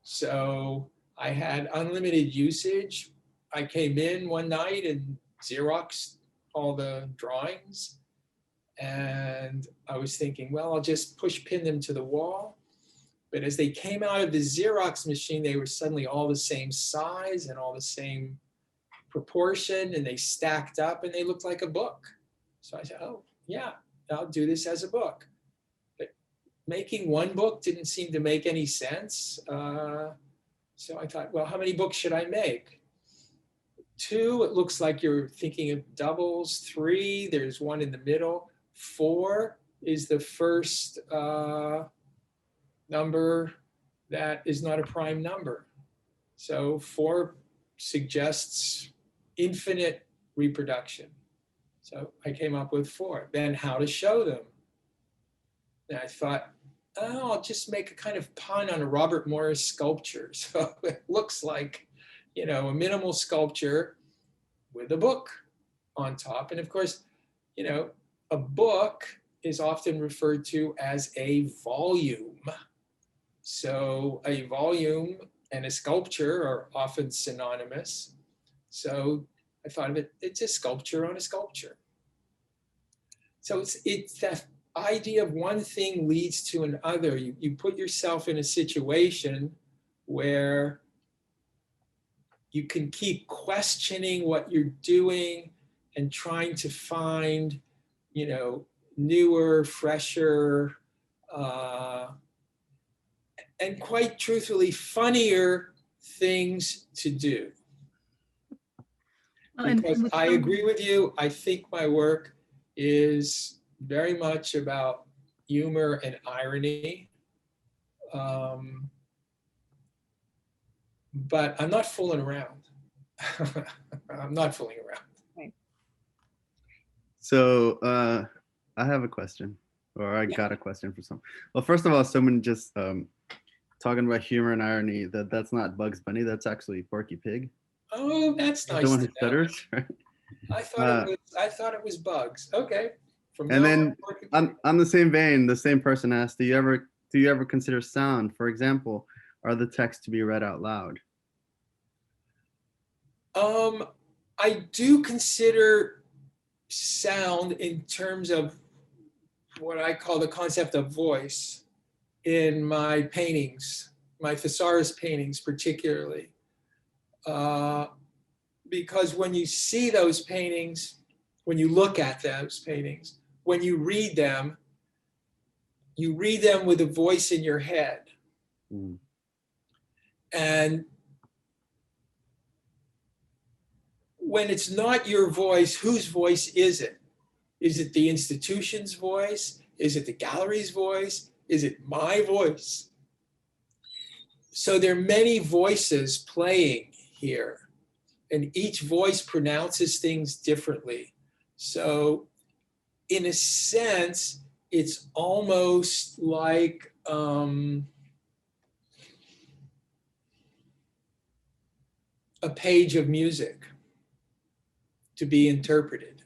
So I had unlimited usage. I came in one night and Xeroxed all the drawings. And I was thinking, well, I'll just push pin them to the wall. But as they came out of the Xerox machine, they were suddenly all the same size and all the same proportion, and they stacked up and they looked like a book. So I said, oh, yeah, I'll do this as a book. But making one book didn't seem to make any sense. So I thought, well, how many books should I make? 2, it looks like you're thinking of doubles. 3, there's one in the middle. 4 is the first number that is not a prime number. So 4 suggests infinite reproduction. So I came up with 4. Then how to show them. And I thought, oh, I'll just make a kind of pun on a Robert Morris sculpture. So it looks like, a minimal sculpture with a book on top. And of course, a book is often referred to as a volume. So a volume and a sculpture are often synonymous. So I thought of it, it's a sculpture on a sculpture. So it's that idea of one thing leads to another. You put yourself in a situation where you can keep questioning what you're doing and trying to find, newer, fresher, and quite truthfully, funnier things to do. Because I agree with you. I think my work is very much about humor and irony. But I'm not fooling around. I'm not fooling around. Right. So I have a question, or I got a question for some. Well, first of all, someone just talking about humor and irony, that's not Bugs Bunny, that's actually Porky Pig. Oh, that's nice. The one who stutters, right? I thought it was Bugs. Okay. And then on the same vein, the same person asked, do you ever consider sound? For example, are the texts to be read out loud? I do consider sound in terms of what I call the concept of voice in my paintings, my thesaurus paintings particularly. Because when you see those paintings, when you look at those paintings, when you read them with a voice in your head. Mm. And when it's not your voice, whose voice is it? Is it the institution's voice? Is it the gallery's voice? Is it my voice? So there are many voices playing here, and each voice pronounces things differently. So in a sense, it's almost like a page of music to be interpreted,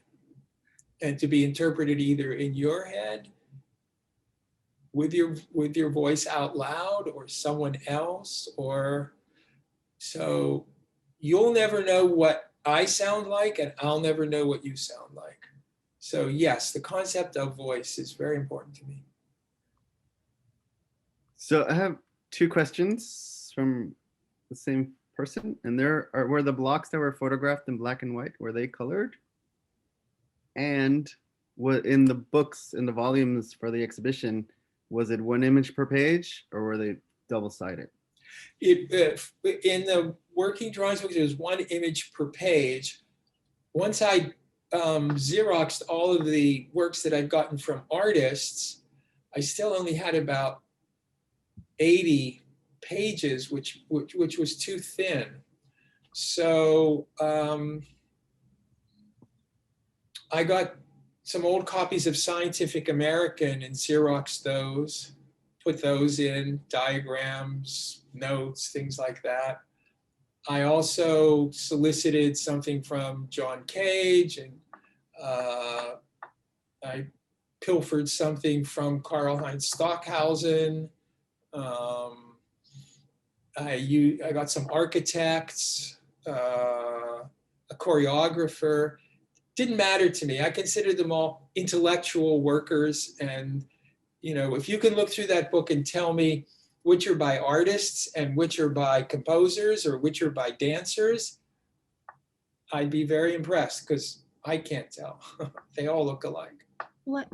and to be interpreted either in your head with your voice out loud, or someone else, or so you'll never know what I sound like, and I'll never know what you sound like. So yes, the concept of voice is very important to me. So I have two questions from the same person, and were the blocks that were photographed in black and white, were they colored? And what in the books, in the volumes for the exhibition, was it one image per page, or were they double-sided? In the working drawings books, it was one image per page. Once I Xeroxed all of the works that I'd gotten from artists, I still only had about 80 pages, which was too thin. So I got some old copies of Scientific American and Xeroxed those, put those in, diagrams, notes, things like that. I also solicited something from John Cage, and I pilfered something from Karl-Heinz Stockhausen. I got some architects, a choreographer. Didn't matter to me. I considered them all intellectual workers. And, you know, if you can look through that book and tell me which are by artists and which are by composers or which are by dancers, I'd be very impressed, because I can't tell. They all look alike. Well,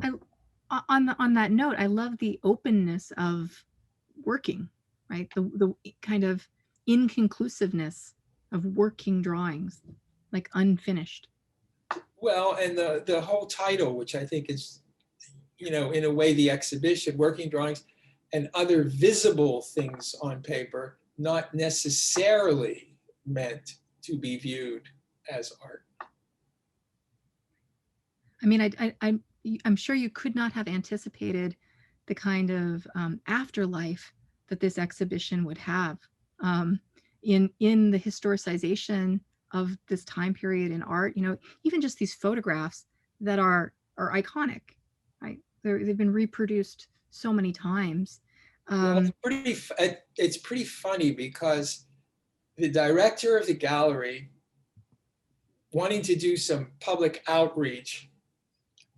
on that note, I love the openness of working, right? The kind of inconclusiveness of working drawings, like unfinished. Well, and the whole title, which I think is, you know, in a way, the exhibition, working drawings and other visible things on paper, not necessarily meant to be viewed as art. I mean, I'm sure you could not have anticipated the kind of afterlife that this exhibition would have in the historicization of this time period in art. You know, even just these photographs that are iconic, right? They've been reproduced so many times. Well, it's pretty funny, because the director of the gallery, wanting to do some public outreach,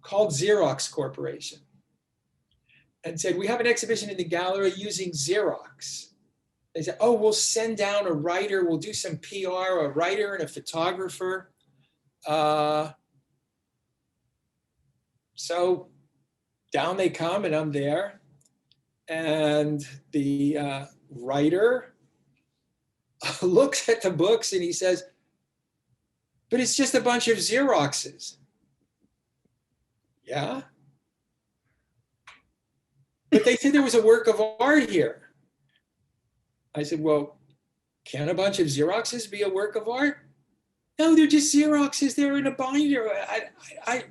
called Xerox Corporation and said, we have an exhibition in the gallery using Xerox. They said, oh, we'll send down a writer, we'll do some PR, a writer and a photographer. So down they come, and I'm there. And the writer looks at the books and he says, but it's just a bunch of Xeroxes. Yeah. But they said there was a work of art here. I said, well, can a bunch of Xeroxes be a work of art? No, they're just Xeroxes. They're in a binder. I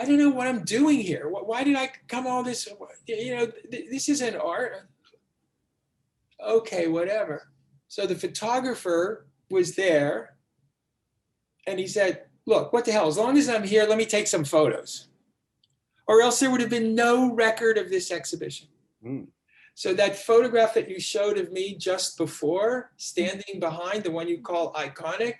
don't know what I'm doing here. Why did I come all this? You know, this isn't art. Okay, whatever. So the photographer was there, and he said, look, what the hell? As long as I'm here, let me take some photos. Or else there would have been no record of this exhibition. Mm. So that photograph that you showed of me just before, standing behind, the one you call iconic,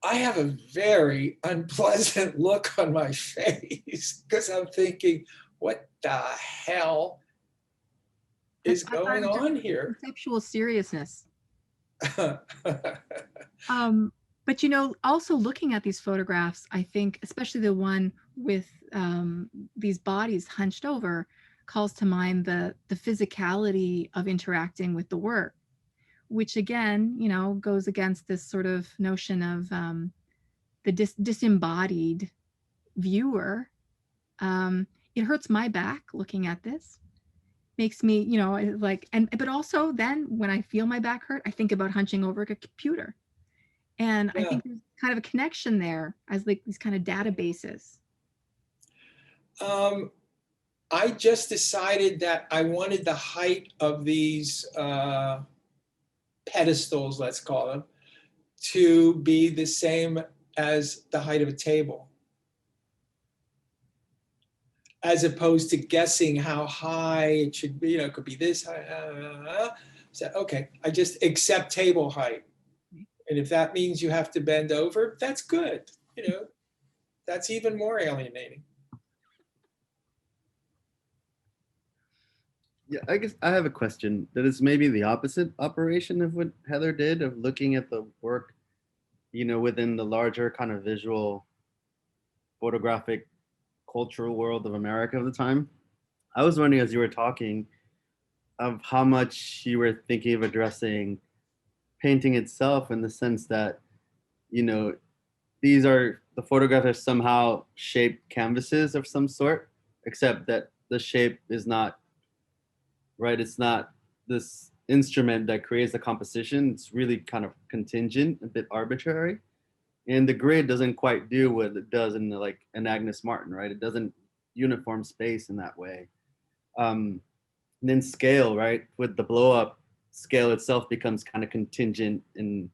I have a very unpleasant look on my face because I'm thinking, what the hell is I thought it going was just on here? conceptual seriousness. But also looking at these photographs, I think, especially the one with these bodies hunched over, calls to mind the physicality of interacting with the work, which again, goes against this sort of notion of the disembodied viewer. It hurts my back looking at this. Makes me, but also then when I feel my back hurt, I think about hunching over a computer. And I think there's kind of a connection there as like these kind of databases. I just decided that I wanted the height of these pedestals, let's call them, to be the same as the height of a table, as opposed to guessing how high it should be. It could be this high. So, okay, I just accept table height. And if that means you have to bend over, that's good. That's even more alienating. Yeah, I guess I have a question that is maybe the opposite operation of what Heather did, of looking at the work, within the larger kind of visual, photographic, cultural world of America of the time. I was wondering, as you were talking, of how much you were thinking of addressing painting itself, in the sense that, these are the photographs are somehow shaped canvases of some sort, except that the shape is not right. It's not this instrument that creates the composition. It's really kind of contingent, a bit arbitrary. And the grid doesn't quite do what it does in like an Agnes Martin, right? It doesn't uniform space in that way. And then scale, right? With the blow up, scale itself becomes kind of contingent and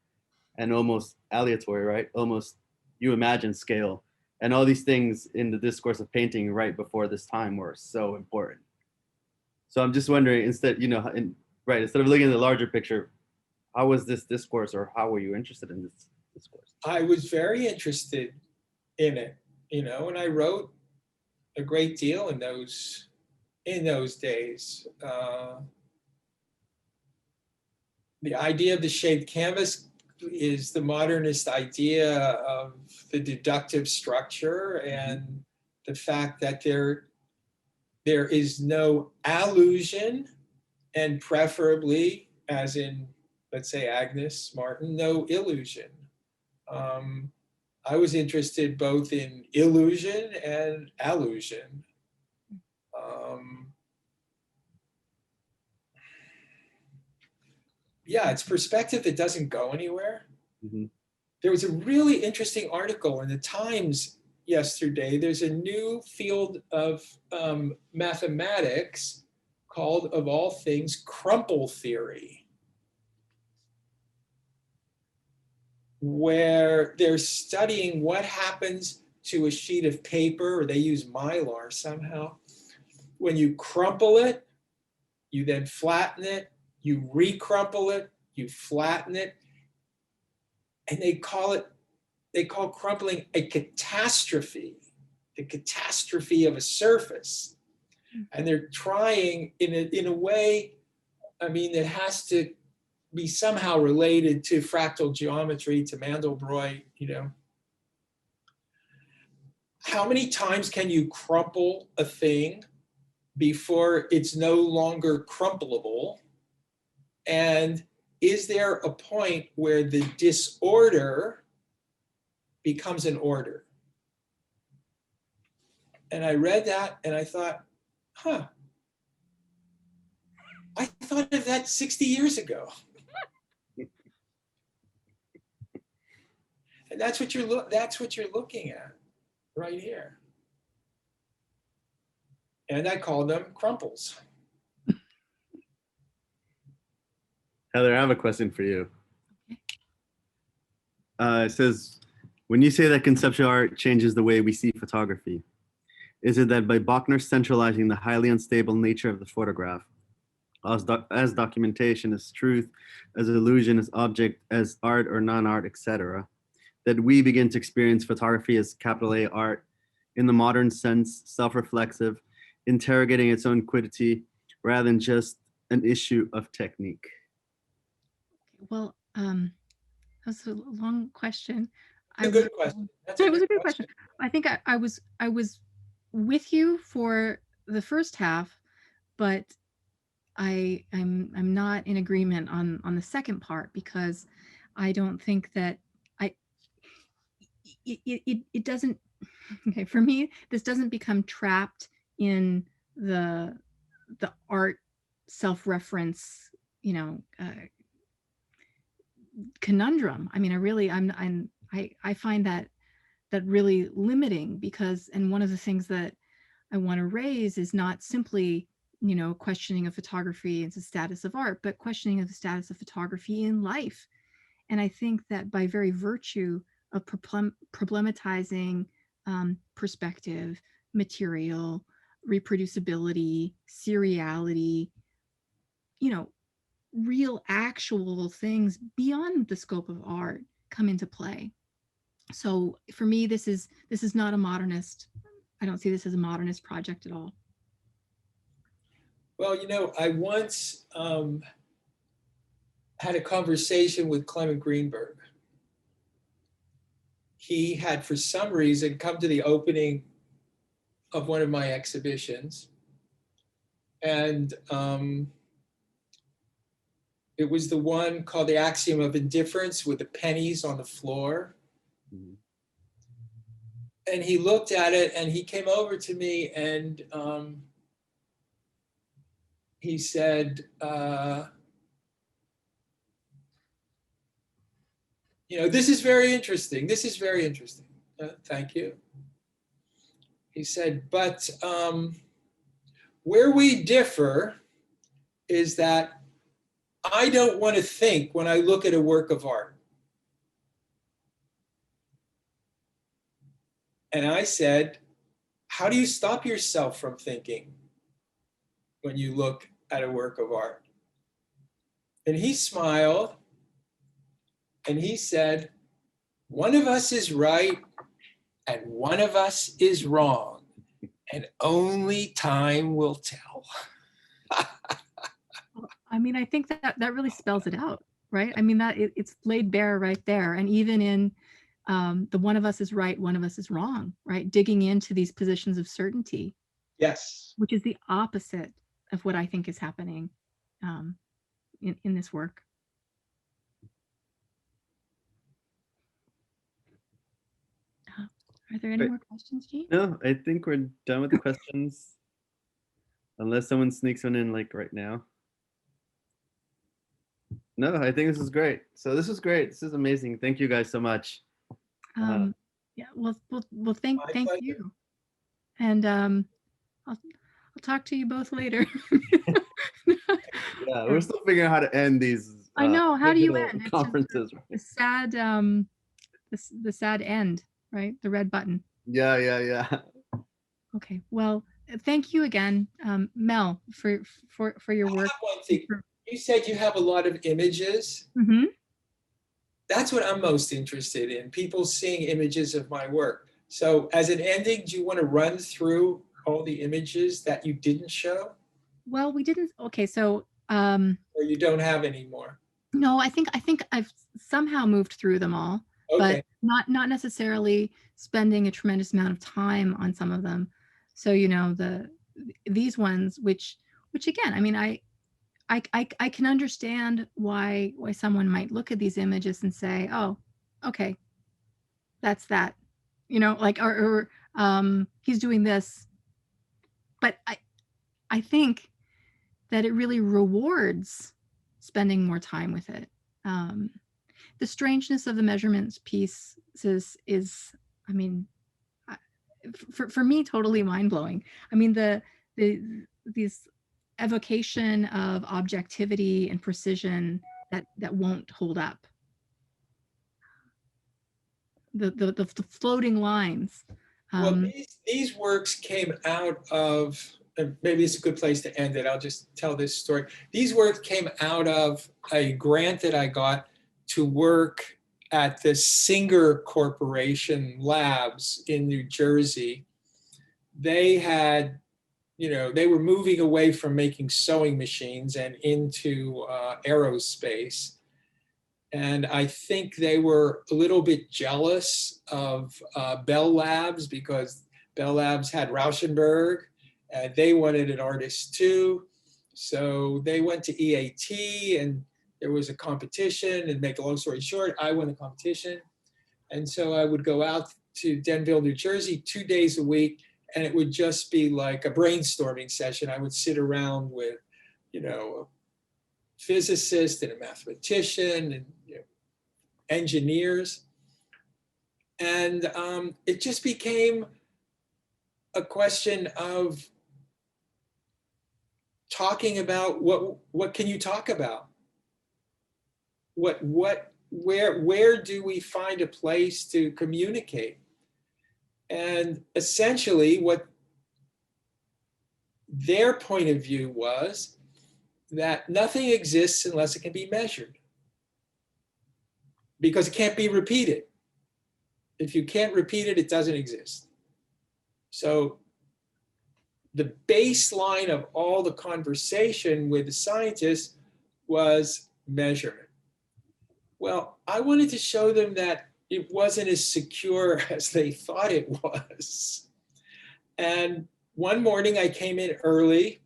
almost aleatory, right? Almost, you imagine scale. And all these things in the discourse of painting right before this time were so important. So I'm just wondering, instead of looking at the larger picture, how was this discourse, or how were you interested in this discourse? I was very interested in it, and I wrote a great deal in those days. The idea of the shaped canvas is the modernist idea of the deductive structure, and the fact that there is no allusion, and preferably, as in, let's say, Agnes Martin, no illusion. I was interested both in illusion and allusion. Yeah, it's perspective that doesn't go anywhere. Mm-hmm. There was a really interesting article in the Times yesterday. There's a new field of mathematics called, of all things, crumple theory, where they're studying what happens to a sheet of paper, or they use mylar somehow. When you crumple it, you then flatten it, you recrumple it, you flatten it, and they call crumpling a catastrophe, the catastrophe of a surface. And they're trying in a way, that has to be somehow related to fractal geometry, to Mandelbrot, How many times can you crumple a thing before it's no longer crumpleable? And is there a point where the disorder becomes an order? And I read that and I thought, I thought of that 60 years ago. And that's what you're looking at right here. And I call them crumples. Heather, I have a question for you. It says, when you say that conceptual art changes the way we see photography, is it that by Bochner centralizing the highly unstable nature of the photograph, as documentation, as truth, as illusion, as object, as art or non-art, etc., that we begin to experience photography as capital A art in the modern sense, self-reflexive, interrogating its own quiddity rather than just an issue of technique? Well, that's a long question. It's a good question. That's It was a good question. I think I was with you for the first half, but I'm not in agreement on the second part, because I don't think that it doesn't, okay, for me, this doesn't become trapped in the art self-reference, conundrum. I mean, I find that really limiting, because, and one of the things that I want to raise is not simply, questioning of photography as a status of art, but questioning of the status of photography in life. And I think that by very virtue of problematizing perspective, material, reproducibility, seriality, real actual things beyond the scope of art come into play. So for me, this is not a modernist. I don't see this as a modernist project at all. Well, I once had a conversation with Clement Greenberg. He had, for some reason, come to the opening of one of my exhibitions. And it was the one called The Axiom of Indifference, with the pennies on the floor. Mhm. And he looked at it and he came over to me and he said, this is very interesting. This is very interesting. Thank you. He said, but where we differ is that I don't want to think when I look at a work of art. And I said, how do you stop yourself from thinking when you look at a work of art? And he smiled and he said, one of us is right and one of us is wrong, and only time will tell. I mean, I think that really spells it out, right? I mean, that it's laid bare right there. And even in the one of us is right, one of us is wrong, right? Digging into these positions of certainty. Yes. Which is the opposite of what I think is happening in this work. Are there any more questions, Gean? No, I think we're done with the questions. Unless someone sneaks one in like right now. No, I think this is great. So this is great. This is amazing. Thank you guys so much. Yeah, well, thank you. And I'll talk to you both later. Yeah, we're still figuring out how to end these. I know. How do you end? Conferences. The sad, the sad end, right? The red button. Yeah. Okay. Well, thank you again, Mel, for your work. I have one thing. You said you have a lot of images. Mm-hmm. That's what I'm most interested in, people seeing images of my work. So as an ending, do you want to run through all the images that you didn't show? Well, we didn't. Okay, so or you don't have any more? No, I think I've somehow moved through them all, Okay. but not necessarily spending a tremendous amount of time on some of them. So these ones, which again, I mean, I can understand why someone might look at these images and say, oh, okay, that's that, like, or he's doing this. But I think that it really rewards spending more time with it. The strangeness of the measurements piece is I mean, for me, totally mind-blowing. I mean, these evocation of objectivity and precision that won't hold up. The floating lines. Well, these works came out of, and maybe it's a good place to end it. I'll just tell this story. These works came out of a grant that I got to work at the Singer Corporation labs in New Jersey, they had, they were moving away from making sewing machines and into aerospace. And I think they were a little bit jealous of Bell Labs, because Bell Labs had Rauschenberg and they wanted an artist too. So they went to EAT and there was a competition, and make a long story short, I won the competition. And so I would go out to Denville, New Jersey 2 days a week, and it would just be like a brainstorming session. I would sit around with, a physicist and a mathematician and engineers. And it just became a question of talking about what can you talk about? Where do we find a place to communicate? And essentially what their point of view was that nothing exists unless it can be measured, because it can't be repeated. If you can't repeat it, it doesn't exist. So the baseline of all the conversation with the scientists was measurement. Well, I wanted to show them that it wasn't as secure as they thought it was. And one morning I came in early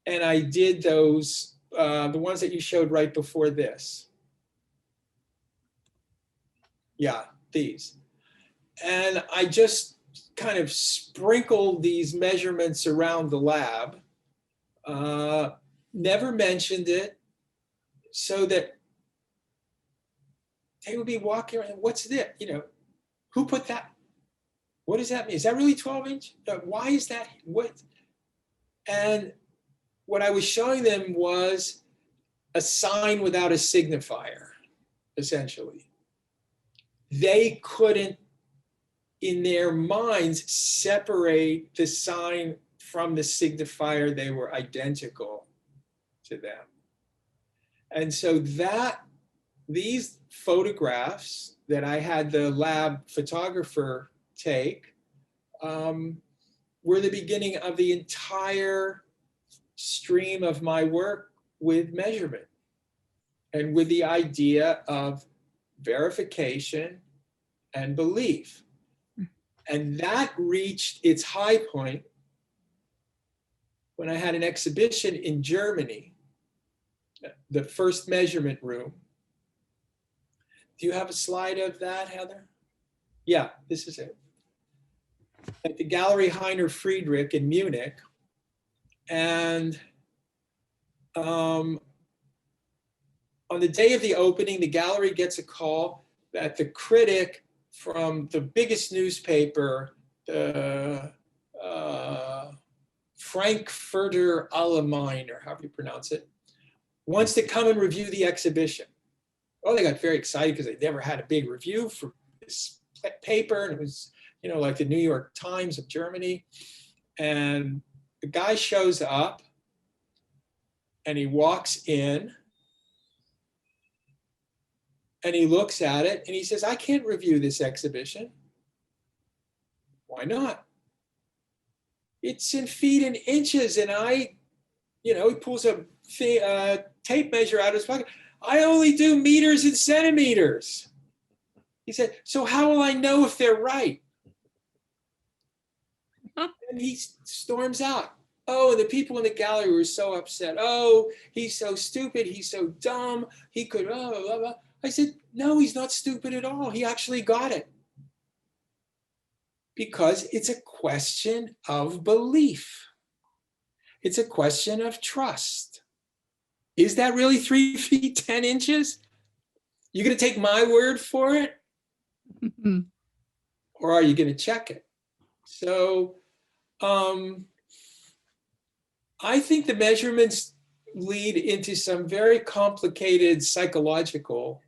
and I did those, the ones that you showed right before this. Yeah, these. And I just kind of sprinkled these measurements around the lab, never mentioned it, so that they would be walking around, what's this? Who put that? What does that mean? Is that really 12 inch? Why is that? What? And what I was showing them was a sign without a signifier, essentially. They couldn't, in their minds, separate the sign from the signifier. They were identical to them. And so these photographs that I had the lab photographer take were the beginning of the entire stream of my work with measurement and with the idea of verification and belief. And that reached its high point when I had an exhibition in Germany, the first measurement room. Do you have a slide of that, Heather? Yeah, this is it. At the Gallery Heiner Friedrich in Munich. And on the day of the opening, the gallery gets a call that the critic from the biggest newspaper, the Frankfurter Allgemeine, or however you pronounce it, wants to come and review the exhibition. Oh, they got very excited because they never had a big review for this paper, and it was, like the New York Times of Germany. And the guy shows up and he walks in and he looks at it and he says, I can't review this exhibition. Why not? It's in feet and inches. And he pulls a tape measure out of his pocket. I only do meters and centimeters. He said, so how will I know if they're right? And he storms out. Oh, and the people in the gallery were so upset. Oh, he's so stupid. He's so dumb. He could, blah, blah, blah. I said, no, he's not stupid at all. He actually got it. Because it's a question of belief. It's a question of trust. Is that really 3 feet, 10 inches? You going to take my word for it? Or are you going to check it? So I think the measurements lead into some very complicated psychological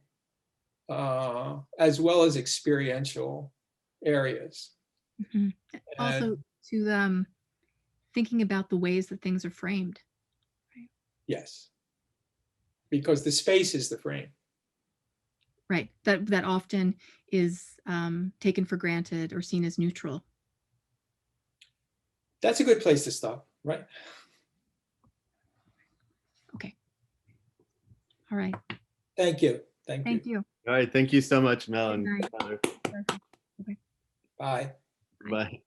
as well as experiential areas. Mm-hmm. Also to thinking about the ways that things are framed. Yes, because the space is the frame. right, that often is taken for granted or seen as neutral. That's a good place to stop, right? Okay. All right. Thank you. Thank Thank you. you. All right. Thank you so much, Mel Good and night. Heather. Perfect. Okay. Bye. Bye.